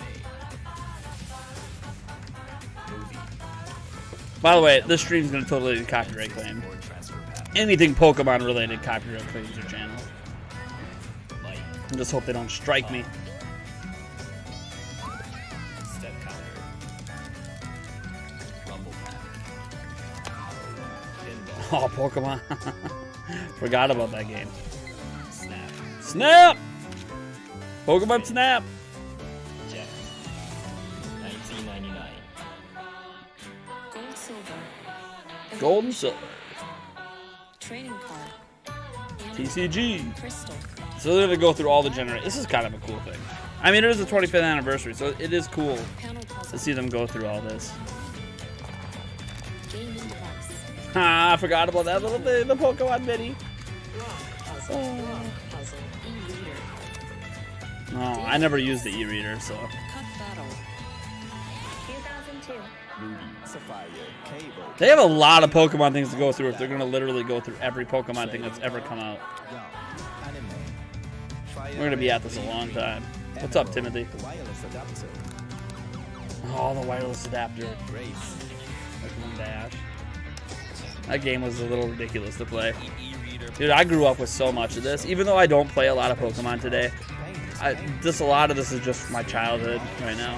Movie. By the way, this stream's gonna totally be copyright claim. Or transfer path. Anything Pokemon related, copyright claims your channel. Light. I just hope they don't strike me. Step counter. Rumble pack. Pinball. Oh, Pokemon. Forgot about that game. Snap. Snap! Pokemon Snap! Jet. 1999. Gold, silver. Gold and Silver. Trading card. TCG. Crystal. So they're gonna go through all the generations. This is kind of a cool thing. I mean, it is the 25th anniversary, so it is cool Panel to puzzle. see them go through all this. Gaming device. Ah, I forgot about that little thing, the Pokemon mini. Puzzle. Puzzle. E-reader. No, I never used the e-reader, so. Cup battle. 2002. Ruby. Sapphire. Cable. They have a lot of Pokemon things to go through if they're gonna literally go through every Pokemon thing that's ever come out. Anime. We're gonna be at this a long time. What's up, Timothy? Wireless adapter. Oh, the wireless adapter. Race. Pokemon Dash. That game was a little ridiculous to play. E-reader. Dude, I grew up with so much of this. Even though I don't play a lot of Pokemon today, a lot of this is just my childhood right now.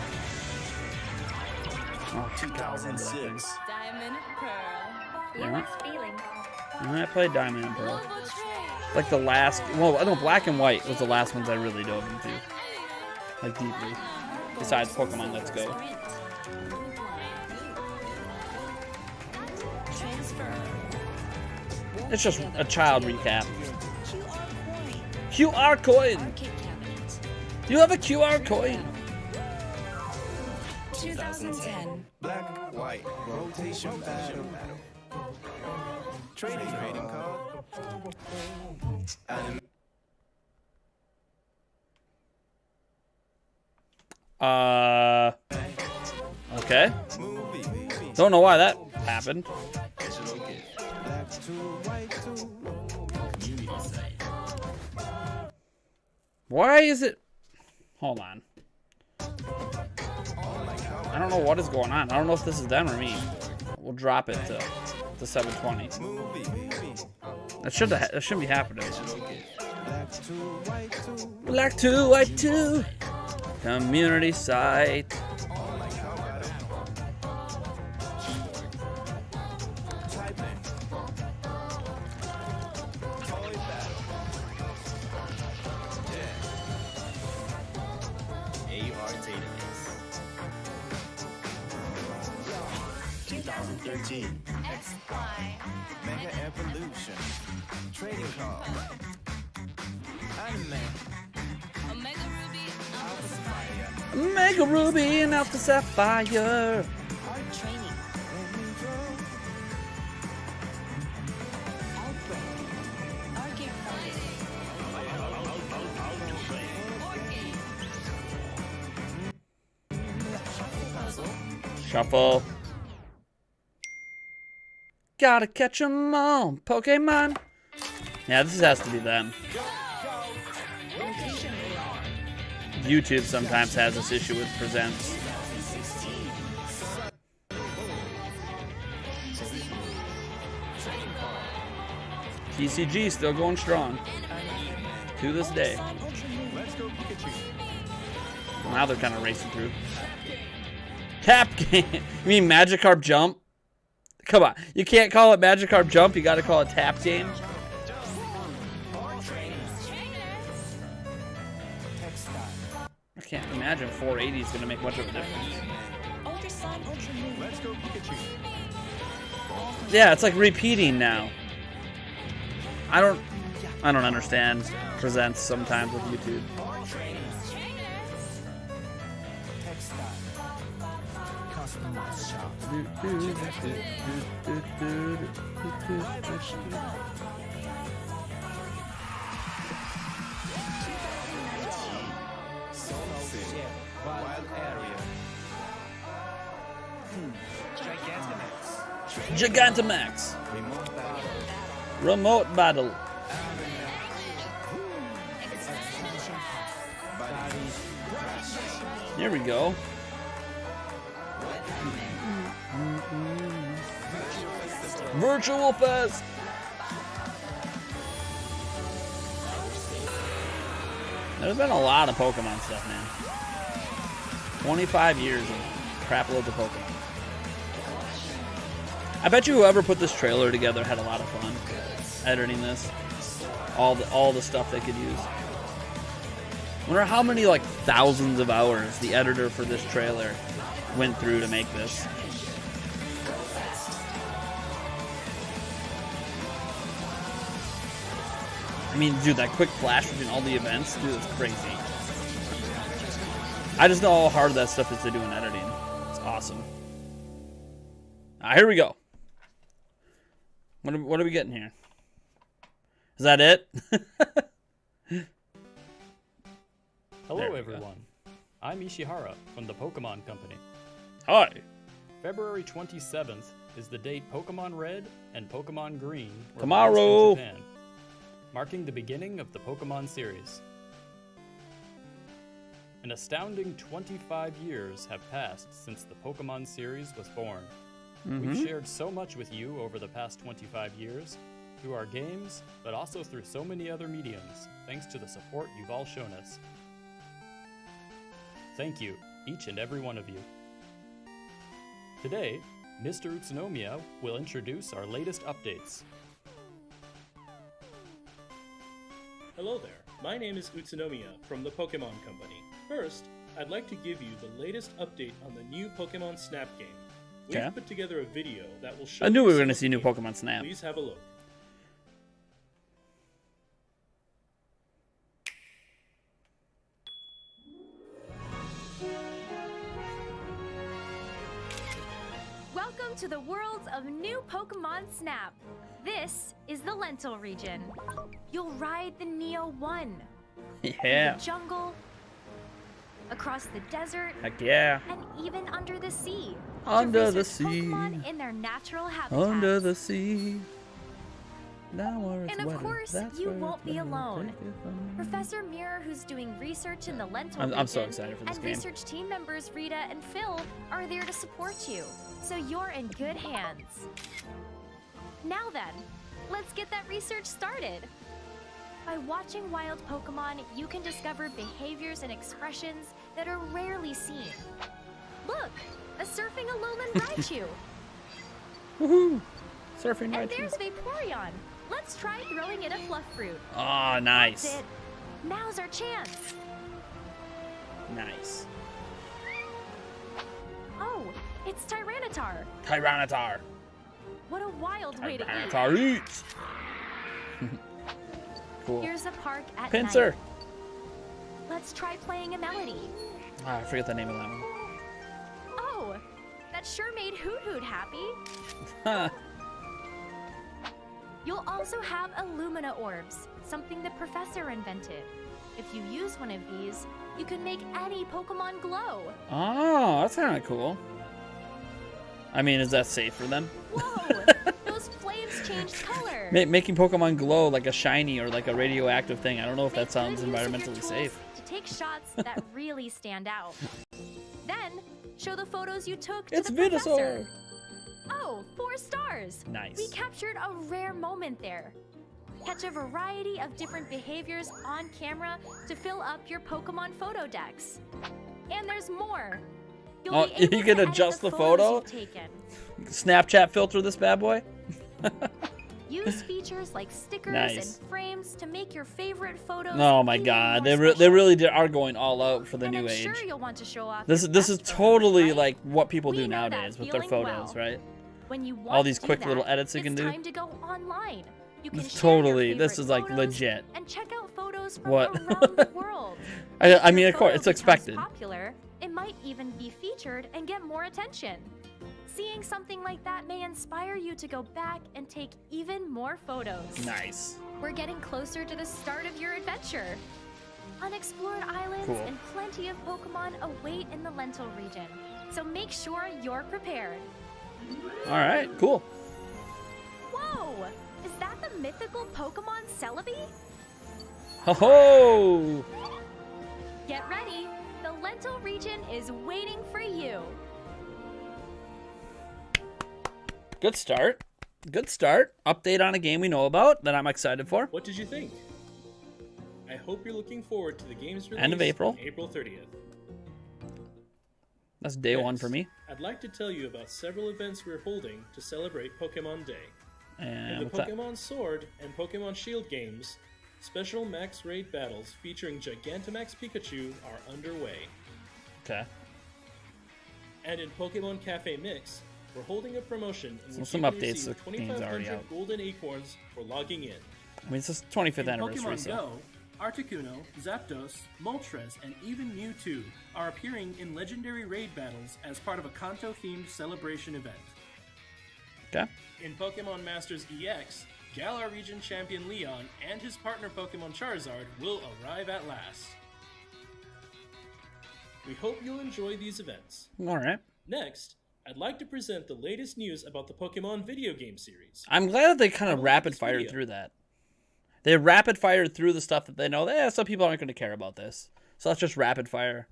Oh, God, I remember that thing. 2006. Diamond pearl. Yeah. Last feeling. And I played Diamond and Pearl. Like the last, well, I know Black and White was the last ones I really dove into, like deeply. Besides Pokemon Let's Go. Transfer. It's just a child recap. QR coin. QR coin. Arcade cabinet. You have a QR coin. 2010. Black, white, rotation battle. Trading card. Anime. Okay. Movie. Don't know why that happened. Digital gift. Black to white to. Community site. Why is it? Hold on. I don't know what is going on. I don't know if this is them or me. We'll drop it to 720. Movie. That shouldn't be happening. Black to white to. Black 2, White 2. Community site. Typing. Toy battle. AR database. 2013. Mega Evolution. Trading card. Anime. Mega Ruby and Alpha Sapphire. Training. Outbreak. Arcade puzzle. Shuffle. Gotta catch 'em all, Pokemon. Yeah, this has to be them. YouTube sometimes has this issue with presents. TCG still going strong to this day. Let's go Pikachu. Now they're kind of racing through. Tap game. You mean Magikarp Jump? Come on, you can't call it Magikarp Jump. You got to call it Tap game. I can't imagine 480 is gonna make much of a difference. Ultra Sun, Ultra Moon. Let's go Pikachu. Yeah, it's like repeating now. I don't understand presents sometimes with YouTube. Customized shop. Solo ship. Wild area. Gigantamax. Gigantamax. Remote battle. Remote battle. Here we go. Virtual Fest. There's been a lot of Pokemon stuff, man. 25 years of crap loads of Pokemon. I bet you whoever put this trailer together had a lot of fun editing this. All the stuff they could use. Wonder how many like thousands of hours the editor for this trailer went through to make this. I mean, dude, that quick flash between all the events, dude, that's crazy. I just know how hard that stuff is to do in editing. It's awesome. Here we go. What are we getting here? Is that it? Hello There we go. everyone, I'm Ishihara from the Pokemon Company. Hi. February 27th is the date Pokemon Red and Pokemon Green were Tomorrow. released in Japan, marking the beginning of the Pokemon series. An astounding 25 years have passed since the Pokemon series was born. We've shared so much with you over the past 25 years, through our games, but also through so many other mediums, thanks to the support you've all shown us. Thank you, each and every one of you. Today, Mr. Utsunomiya will introduce our latest updates. Hello there, my name is Utsunomiya from the Pokemon Company. First, I'd like to give you the latest update on the new Pokemon Snap game. We've Okay. put together a video that will show I knew you we were some going to of see the new game. Pokemon Snap. Please have a look. Welcome to the world of new Pokemon Snap. This is the Lentil region. You'll ride the Neo 1, Yeah. the jungle, across the desert, Heck yeah. and even under the sea. to Under the research sea. Pokemon in their natural habitats. Under the sea. Now where it's And of wetter, course, that's you where won't it's be better. alone. Take it from me. Professor Mirror, who's doing research in the Lentil I'm so region, excited for this and game. research team members Rita and Phil are there to support you, so you're in good hands. Now then, let's get that research started. By watching wild Pokemon, you can discover behaviors and expressions that are rarely seen. Look, a surfing Alolan Raichu. Woohoo! Surfing And right there's Vaporeon. Let's try throwing it a fluff fruit. Oh, nice. That's it. Now's our chance. Nice. Oh, it's Tyranitar. Tyranitar. What a wild way to eat. Tyranitar eats. Cool. Here's a park at Pinsir. night. Let's try playing a melody. Ah, I forget the name of that one. Oh, that sure made Hoot Hoot happy. Huh. You'll also have Illumina orbs, something the professor invented. If you use one of these, you can make any Pokemon glow. Oh, that's kind of cool. I mean, is that safe for them? Whoa! Those flames changed color. Making Pokemon glow like a shiny or like a radioactive thing. I don't know if Make that sounds good use of your environmentally tools safe. To take shots that really stand out. Then, show the photos you took to It's the Venusaur. professor. Oh, 4 stars. Nice. We captured a rare moment there. Catch a variety of different behaviors on camera to fill up your Pokemon photo decks. And there's more. You'll Oh, be able you can to edit adjust the photos photo? you've taken. Snapchat filter this bad boy. Use features like stickers Nice. and frames to make your favorite photos. Oh my even God, more they special. really are going all out for the And new I'm age. sure you'll want to show off This your is best totally photos, right? like what people We do know that nowadays with their feeling photos, well. right? When you want All these to do quick that, little edits you it's can do. time to go online. You can This share your totally, this favorite is like photos legit. And check out photos from What? around the world. I If mean, your of course, photo it's becomes expected. Popular, it might even be featured and get more attention. Seeing something like that may inspire you to go back and take even more photos. Nice. We're getting closer to the start of your adventure. Unexplored islands Cool. and plenty of Pokemon await in the Lentil region. So make sure you're prepared. All right, cool. Whoa! Is that the mythical Pokemon Celebi? Ho ho! Get ready! The Lentil region is waiting for you. Good start. Good start. Update on a game we know about that I'm excited for. What did you think? I hope you're looking forward to the game's release End of April. on April 30th. That's day one Next, for me. I'd like to tell you about several events we're holding to celebrate Pokemon Day. In And the what's that? Pokemon Sword and Pokemon Shield games, special max raid battles featuring Gigantamax Pikachu are underway. Okay. And in Pokemon Cafe Mix, we're holding a promotion in So which some you can updates, receive the game's already 2,500 out. golden acorns for logging in. I mean, it's just 25th In anniversary, Pokemon so. Go, Articuno, Zapdos, Moltres, and even Mewtwo are appearing in legendary raid battles as part of a Kanto-themed celebration event. Okay. In Pokemon Masters EX, Galar Region Champion Leon and his partner Pokemon Charizard will arrive at last. We hope you'll enjoy these events. All right. Next, I'd like to present the latest news about the Pokemon video game series. I'm glad that they kind Have of a look at rapid this fired video. through that. They rapid fired through the stuff that they know. Some people aren't going to care about this. So let's just rapid fire.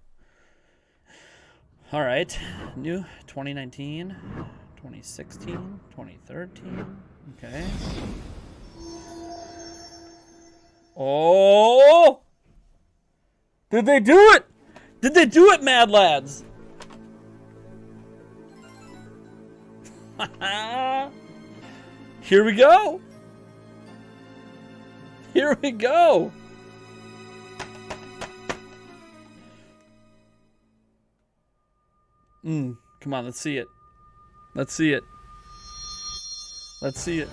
All right. New 2019, 2016, 2013. Okay. Oh! Did they do it? Did they do it, Mad Lads? Here we go. Here we go. Come on, let's see it. Let's see it. Let's see it.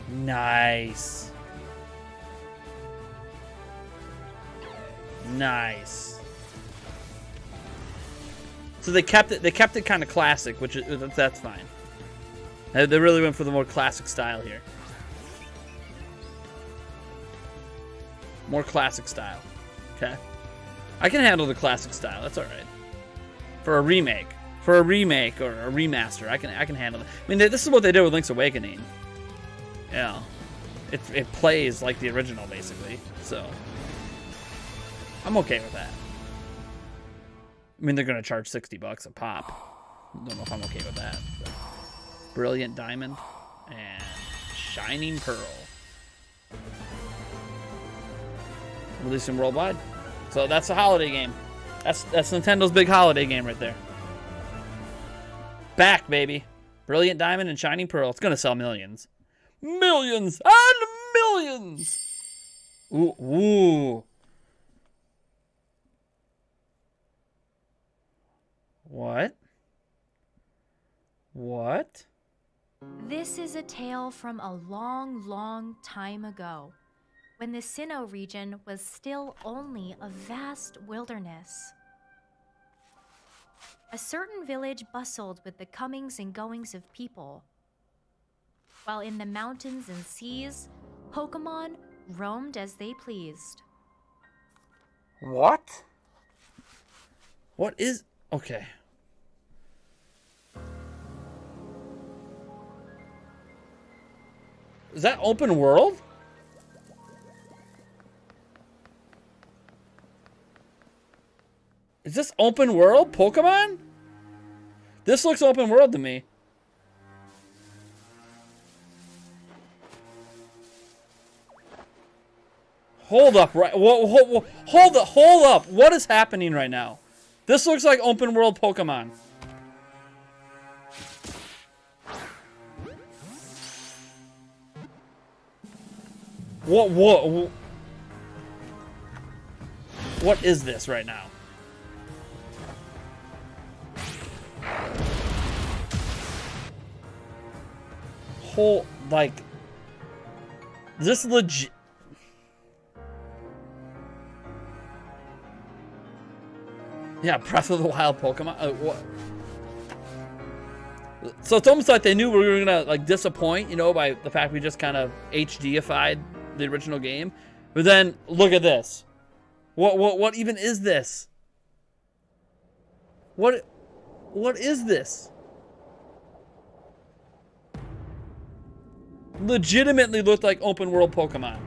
Nice. Nice. So they kept it kind of classic, which is that's fine. They really went for the more classic style here. More classic style. Okay. I can handle the classic style. That's all right. For a remake or a remaster, I can handle it. I mean, this is what they did with Link's Awakening. Yeah. It plays like the original basically. So I'm okay with that. I mean, they're gonna charge $60 a pop. Don't know if I'm okay with that. But Brilliant Diamond and Shining Pearl. Releasing worldwide. So that's a holiday game. That's Nintendo's big holiday game right there. Back, baby. Brilliant Diamond and Shining Pearl. It's gonna sell millions. Millions and millions! Ooh, ooh. What? What? This is a tale from a long, long time ago, when the Sinnoh region was still only a vast wilderness. A certain village bustled with the comings and goings of people, while in the mountains and seas, Pokemon roamed as they pleased. What? What is... Okay. Is that open world? Is this open world Pokemon? This looks open world to me. Hold up, right? Hold up. What is happening right now? This looks like open world Pokemon. What is this right now? Like, this legit. Yeah, Breath of the Wild Pokemon. What? So it's almost like they knew we were gonna like disappoint, you know, by the fact we just kind of HDified the original game. But then look at this. What even is this? What is this? Legitimately looked like open world Pokemon,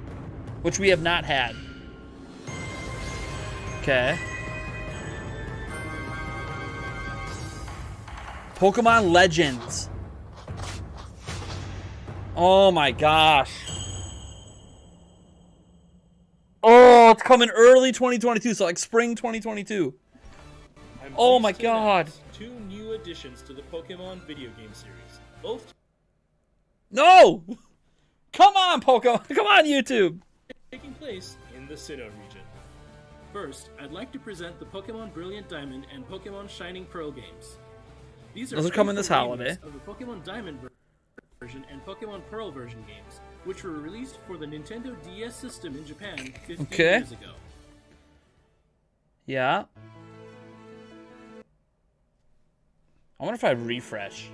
which we have not had. Okay. Pokemon Legends. Oh my gosh. Oh, it's coming early 2022, so like spring 2022. Oh my god. 2 new additions to the Pokemon video game series. Both No! Come on, Pokemon. Come on, YouTube. taking place in the Sinnoh region. First, I'd like to present the Pokemon Brilliant Diamond and Pokemon Shining Pearl games. These Those are coming this holiday. Of the Pokemon Diamond version and Pokemon Pearl version games, which were released for the Nintendo DS system in Japan 15 years ago. Yeah. I wonder if I refresh.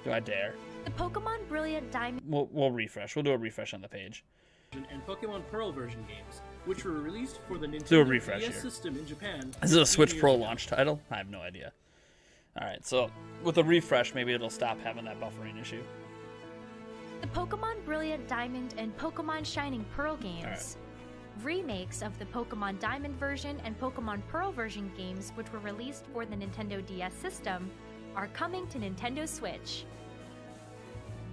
Do I dare? The Pokemon Brilliant Diamond. We'll refresh. We'll do a refresh on the page. And Pokemon Pearl version games, which were released for the Do a Nintendo refresh DS here. system in Japan. Is it a 15 Switch years Pro ago. launch title? I have no idea. Alright, so with a refresh, maybe it'll stop having that buffering issue. The Pokemon Brilliant Diamond and Pokemon Shining Pearl games. Remakes of the Pokemon Diamond version and Pokemon Pearl version games, which were released for the Nintendo DS system, are coming to Nintendo Switch.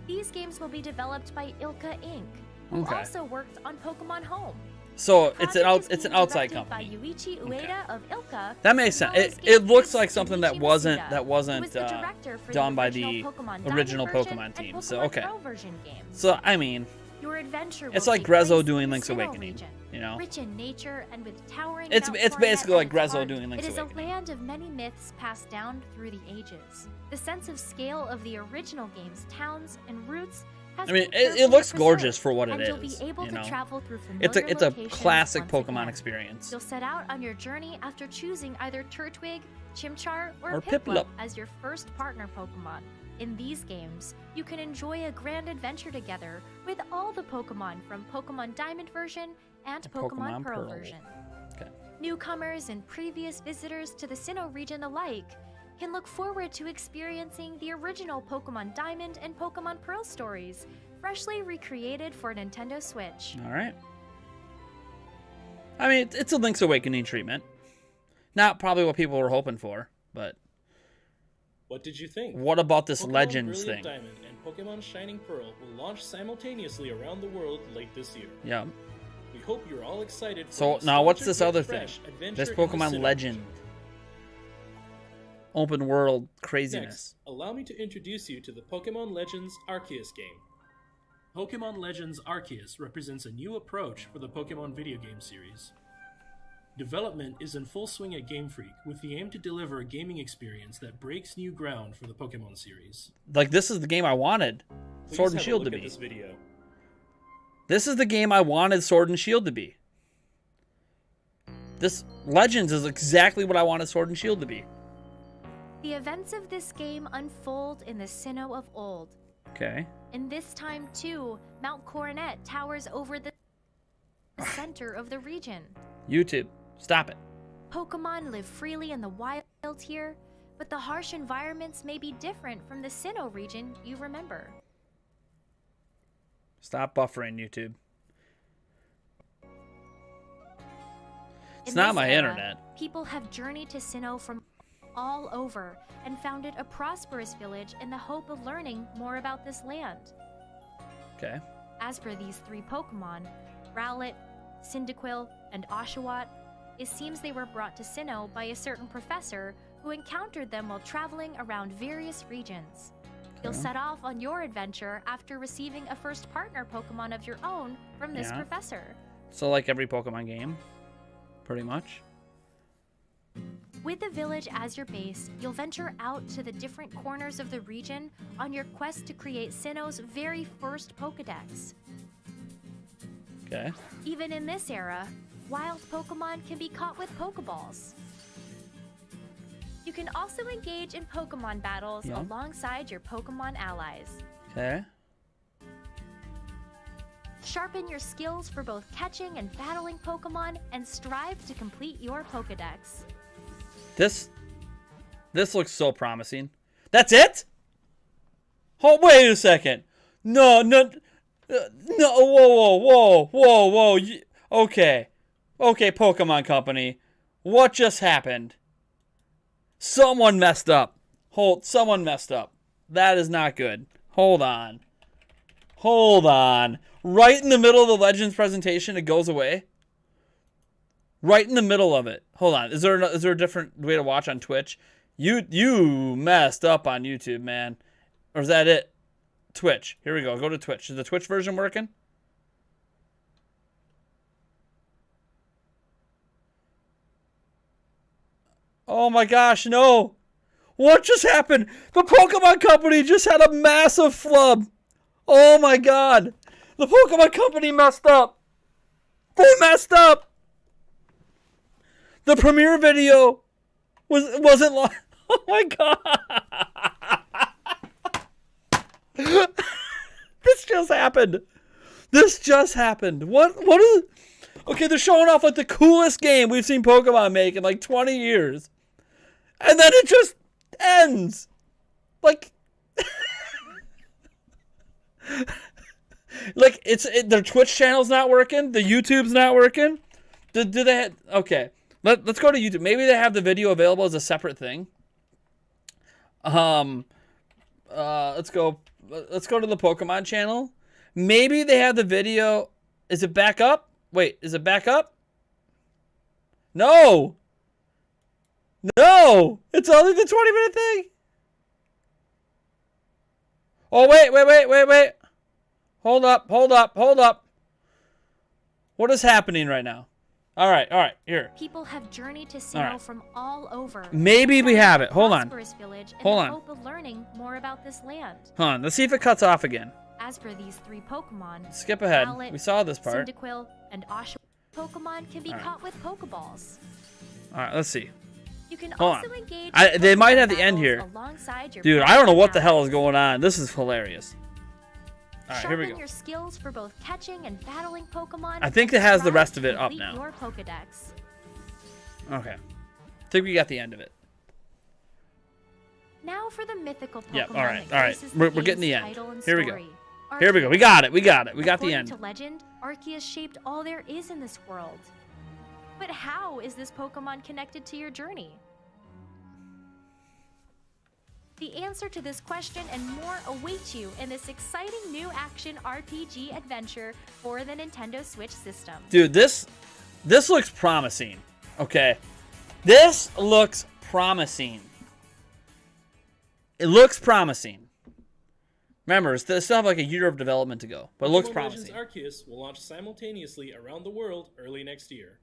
These games will be developed by Ilka Inc., who Okay. also worked on Pokemon Home. So The it's an project is it's an being outside directed company. By Yuichi Ueda of Ilka. That makes as sense. well as It game looks designer like something that Shinichi wasn't Masuda, that who wasn't was the director for done by the original Pokemon original Diamond version Pokemon and team. So Pokemon okay. Pearl version games. So I mean, Your adventure it's will like take Grezzo place doing in the Link's Sinnoh Awakening. region. You know? Rich in nature and with towering It's Mount basically Coronet like at its Grezzo heart, doing Link's It is Awakening. a land of many myths passed down through the ages. The sense of scale of the original game's towns and routes has I mean, been it carefully looks preserved, gorgeous for what it and you'll is. be able You to know, travel through it's a familiar it's a locations classic once Pokemon again. experience. You'll set out on your journey after choosing either Turtwig, Chimchar, Or or Piplup. Piplup as your first partner Pokemon. In these games, you can enjoy a grand adventure together with all the Pokemon from Pokemon Diamond version and Pokemon Pearl version. Okay. Newcomers and previous visitors to the Sinnoh region alike can look forward to experiencing the original Pokemon Diamond and Pokemon Pearl stories, freshly recreated for Nintendo Switch. All right. I mean, it's a Link's Awakening treatment. Not probably what people were hoping for, but What did you think? what about this Pokemon Legends Brilliant thing? Diamond and Pokemon Shining Pearl will launch simultaneously around the world late this year. Yeah. We hope you're all excited. For So the now what's nostalgic this yet other thing? fresh adventure This in the Pokemon Sinnoh Legend. region. Open world craziness. Next, allow me to introduce you to the Pokemon Legends Arceus game. Pokemon Legends Arceus represents a new approach for the Pokemon video game series. Development is in full swing at Game Freak with the aim to deliver a gaming experience that breaks new ground for the Pokemon series. Like, this is the game I wanted Please Sword and have a Shield to look at be. this video. This is the game I wanted Sword and Shield to be. This Legends is exactly what I wanted Sword and Shield to be. The events of this game unfold in the Sinnoh of old. Okay. In this time, too, Mount Coronet towers over the center of the region. YouTube, stop it. Pokemon live freely in the wild here, but the harsh environments may be different from the Sinnoh region you remember. Stop buffering, YouTube. It's In not this my era, internet. People have journeyed to Sinnoh from all over and founded a prosperous village in the hope of learning more about this land. Okay. As for these three Pokemon, Rowlet, Cyndaquil, and Oshawott, it seems they were brought to Sinnoh by a certain professor who encountered them while traveling around various regions. You'll set off on your adventure after receiving a first partner Pokemon of your own from this Yeah. professor. So like every Pokemon game, pretty much. With the village as your base, you'll venture out to the different corners of the region on your quest to create Sinnoh's very first Pokedex. Okay. Even in this era, wild Pokemon can be caught with Pokeballs. You can also engage in Pokemon battles Yeah. alongside your Pokemon allies. Okay. Sharpen your skills for both catching and battling Pokemon and strive to complete your Pokedex. This looks so promising. That's it? Oh, wait a second. No. Whoa. Okay, Pokemon Company. What just happened? Someone messed up. Someone messed up. That is not good. Hold on. Right in the middle of the Legends presentation, it goes away. Right in the middle of it. Hold on. Is there a different way to watch on Twitch? You messed up on YouTube, man. Or is that it? Twitch. Here we go. Go to Twitch. Is the Twitch version working? Oh my gosh, no. What just happened? The Pokemon Company just had a massive flub. Oh my god. The Pokemon Company messed up. They messed up. The premiere video wasn't long. Oh my god. This just happened. What is it? Okay, they're showing off like the coolest game we've seen Pokemon make in like 20 years. And then it just ends. Like like their Twitch channel's not working, the YouTube's not working. Do they okay. Let's go to YouTube. Maybe they have the video available as a separate thing. Let's go to the Pokemon channel. Maybe they have the video. Is it back up? Wait, is it back up? No, it's only the 20-minute thing. Oh, wait. Hold up. What is happening right now? All right, here. People have journeyed to Sinnoh right. from all over. Maybe we have it. Hold on. Prosperous village in Hold the on. hope of learning more about this land. Hold on, let's see if it cuts off again. As for these three Pokemon, Skip ahead. Rowlet, We saw this part. Cyndaquil, and Oshawott, Pokemon can be All right. caught with Pokeballs. All right, let's see. You can Hold also on. engage They in might Pokemon have the end battles here. alongside your Dude, I don't know Pokemon what the hell is allies. going on. This is hilarious. All right, here we Sharpen go. your skills for both catching and battling Pokemon. I think and it has the strive rest to of it up complete now. Your Pokedex. Okay. I think we got the end of it. Now for the mythical Pokemon. Yep, all right. that graces We're the getting the game's end. title and Here we go. story. Here we go. We Arceus. got it. We got the According end. to legend, Arceus shaped all there is in this world. But how is this Pokemon connected to your journey? The answer to this question and more await you in this exciting new action RPG adventure for the Nintendo Switch system. Dude, this looks promising. Okay. This looks promising. It looks promising. Remember, they still have like a year of development to go, but it looks Pokemon promising. Legends Arceus will launch simultaneously around the world early next year.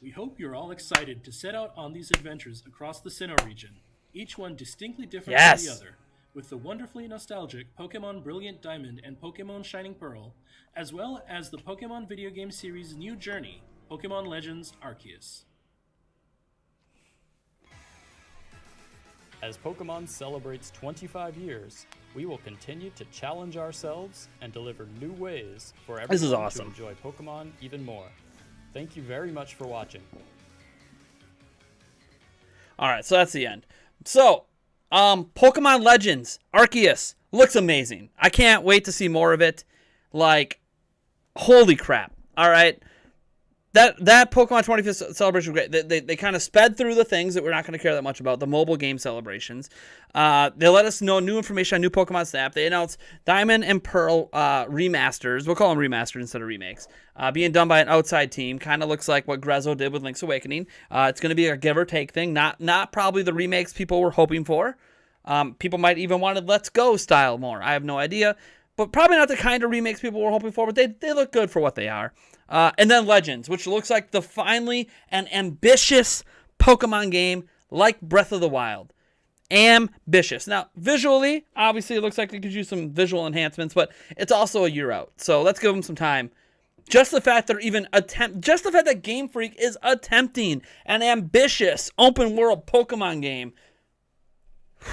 We hope you're all excited to set out on these adventures across the Sinnoh region, each one distinctly different Yes. from the other, with the wonderfully nostalgic Pokemon Brilliant Diamond and Pokemon Shining Pearl, as well as the Pokemon video game series' new journey, Pokemon Legends Arceus. As Pokemon celebrates 25 years, we will continue to challenge ourselves and deliver new ways for everyone This is awesome. to enjoy Pokemon even more. Thank you very much for watching. All right, so that's the end. So, Pokemon Legends Arceus looks amazing. I can't wait to see more of it. Like, holy crap! All right, that Pokemon 25th celebration was great. They kind of sped through the things that we're not going to care that much about, the mobile game celebrations. They let us know new information on new Pokemon Snap. They announced Diamond and Pearl remasters. We'll call them remastered instead of remakes. Being done by an outside team. Kind of looks like what Grezzo did with Link's Awakening. It's going to be a give or take thing. Not probably the remakes people were hoping for. People might even want a Let's Go style more. I have no idea. But probably not the kind of remakes people were hoping for, but they look good for what they are. And then Legends, which looks like the finally an ambitious Pokemon game like Breath of the Wild. Ambitious. Now, visually, obviously, it looks like they could use some visual enhancements, but it's also a year out. So let's give them some time. Just the fact just the fact that Game Freak is attempting an ambitious open world Pokemon game.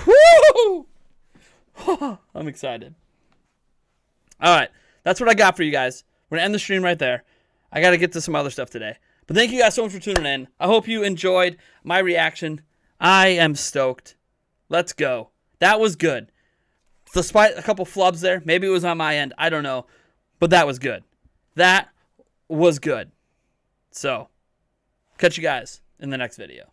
Woo! I'm excited. All right, that's what I got for you guys. We're going to end the stream right there. I got to get to some other stuff today. But thank you guys so much for tuning in. I hope you enjoyed my reaction. I am stoked. Let's go. That was good. Despite a couple flubs there. Maybe it was on my end. I don't know. But that was good. That was good. So, catch you guys in the next video.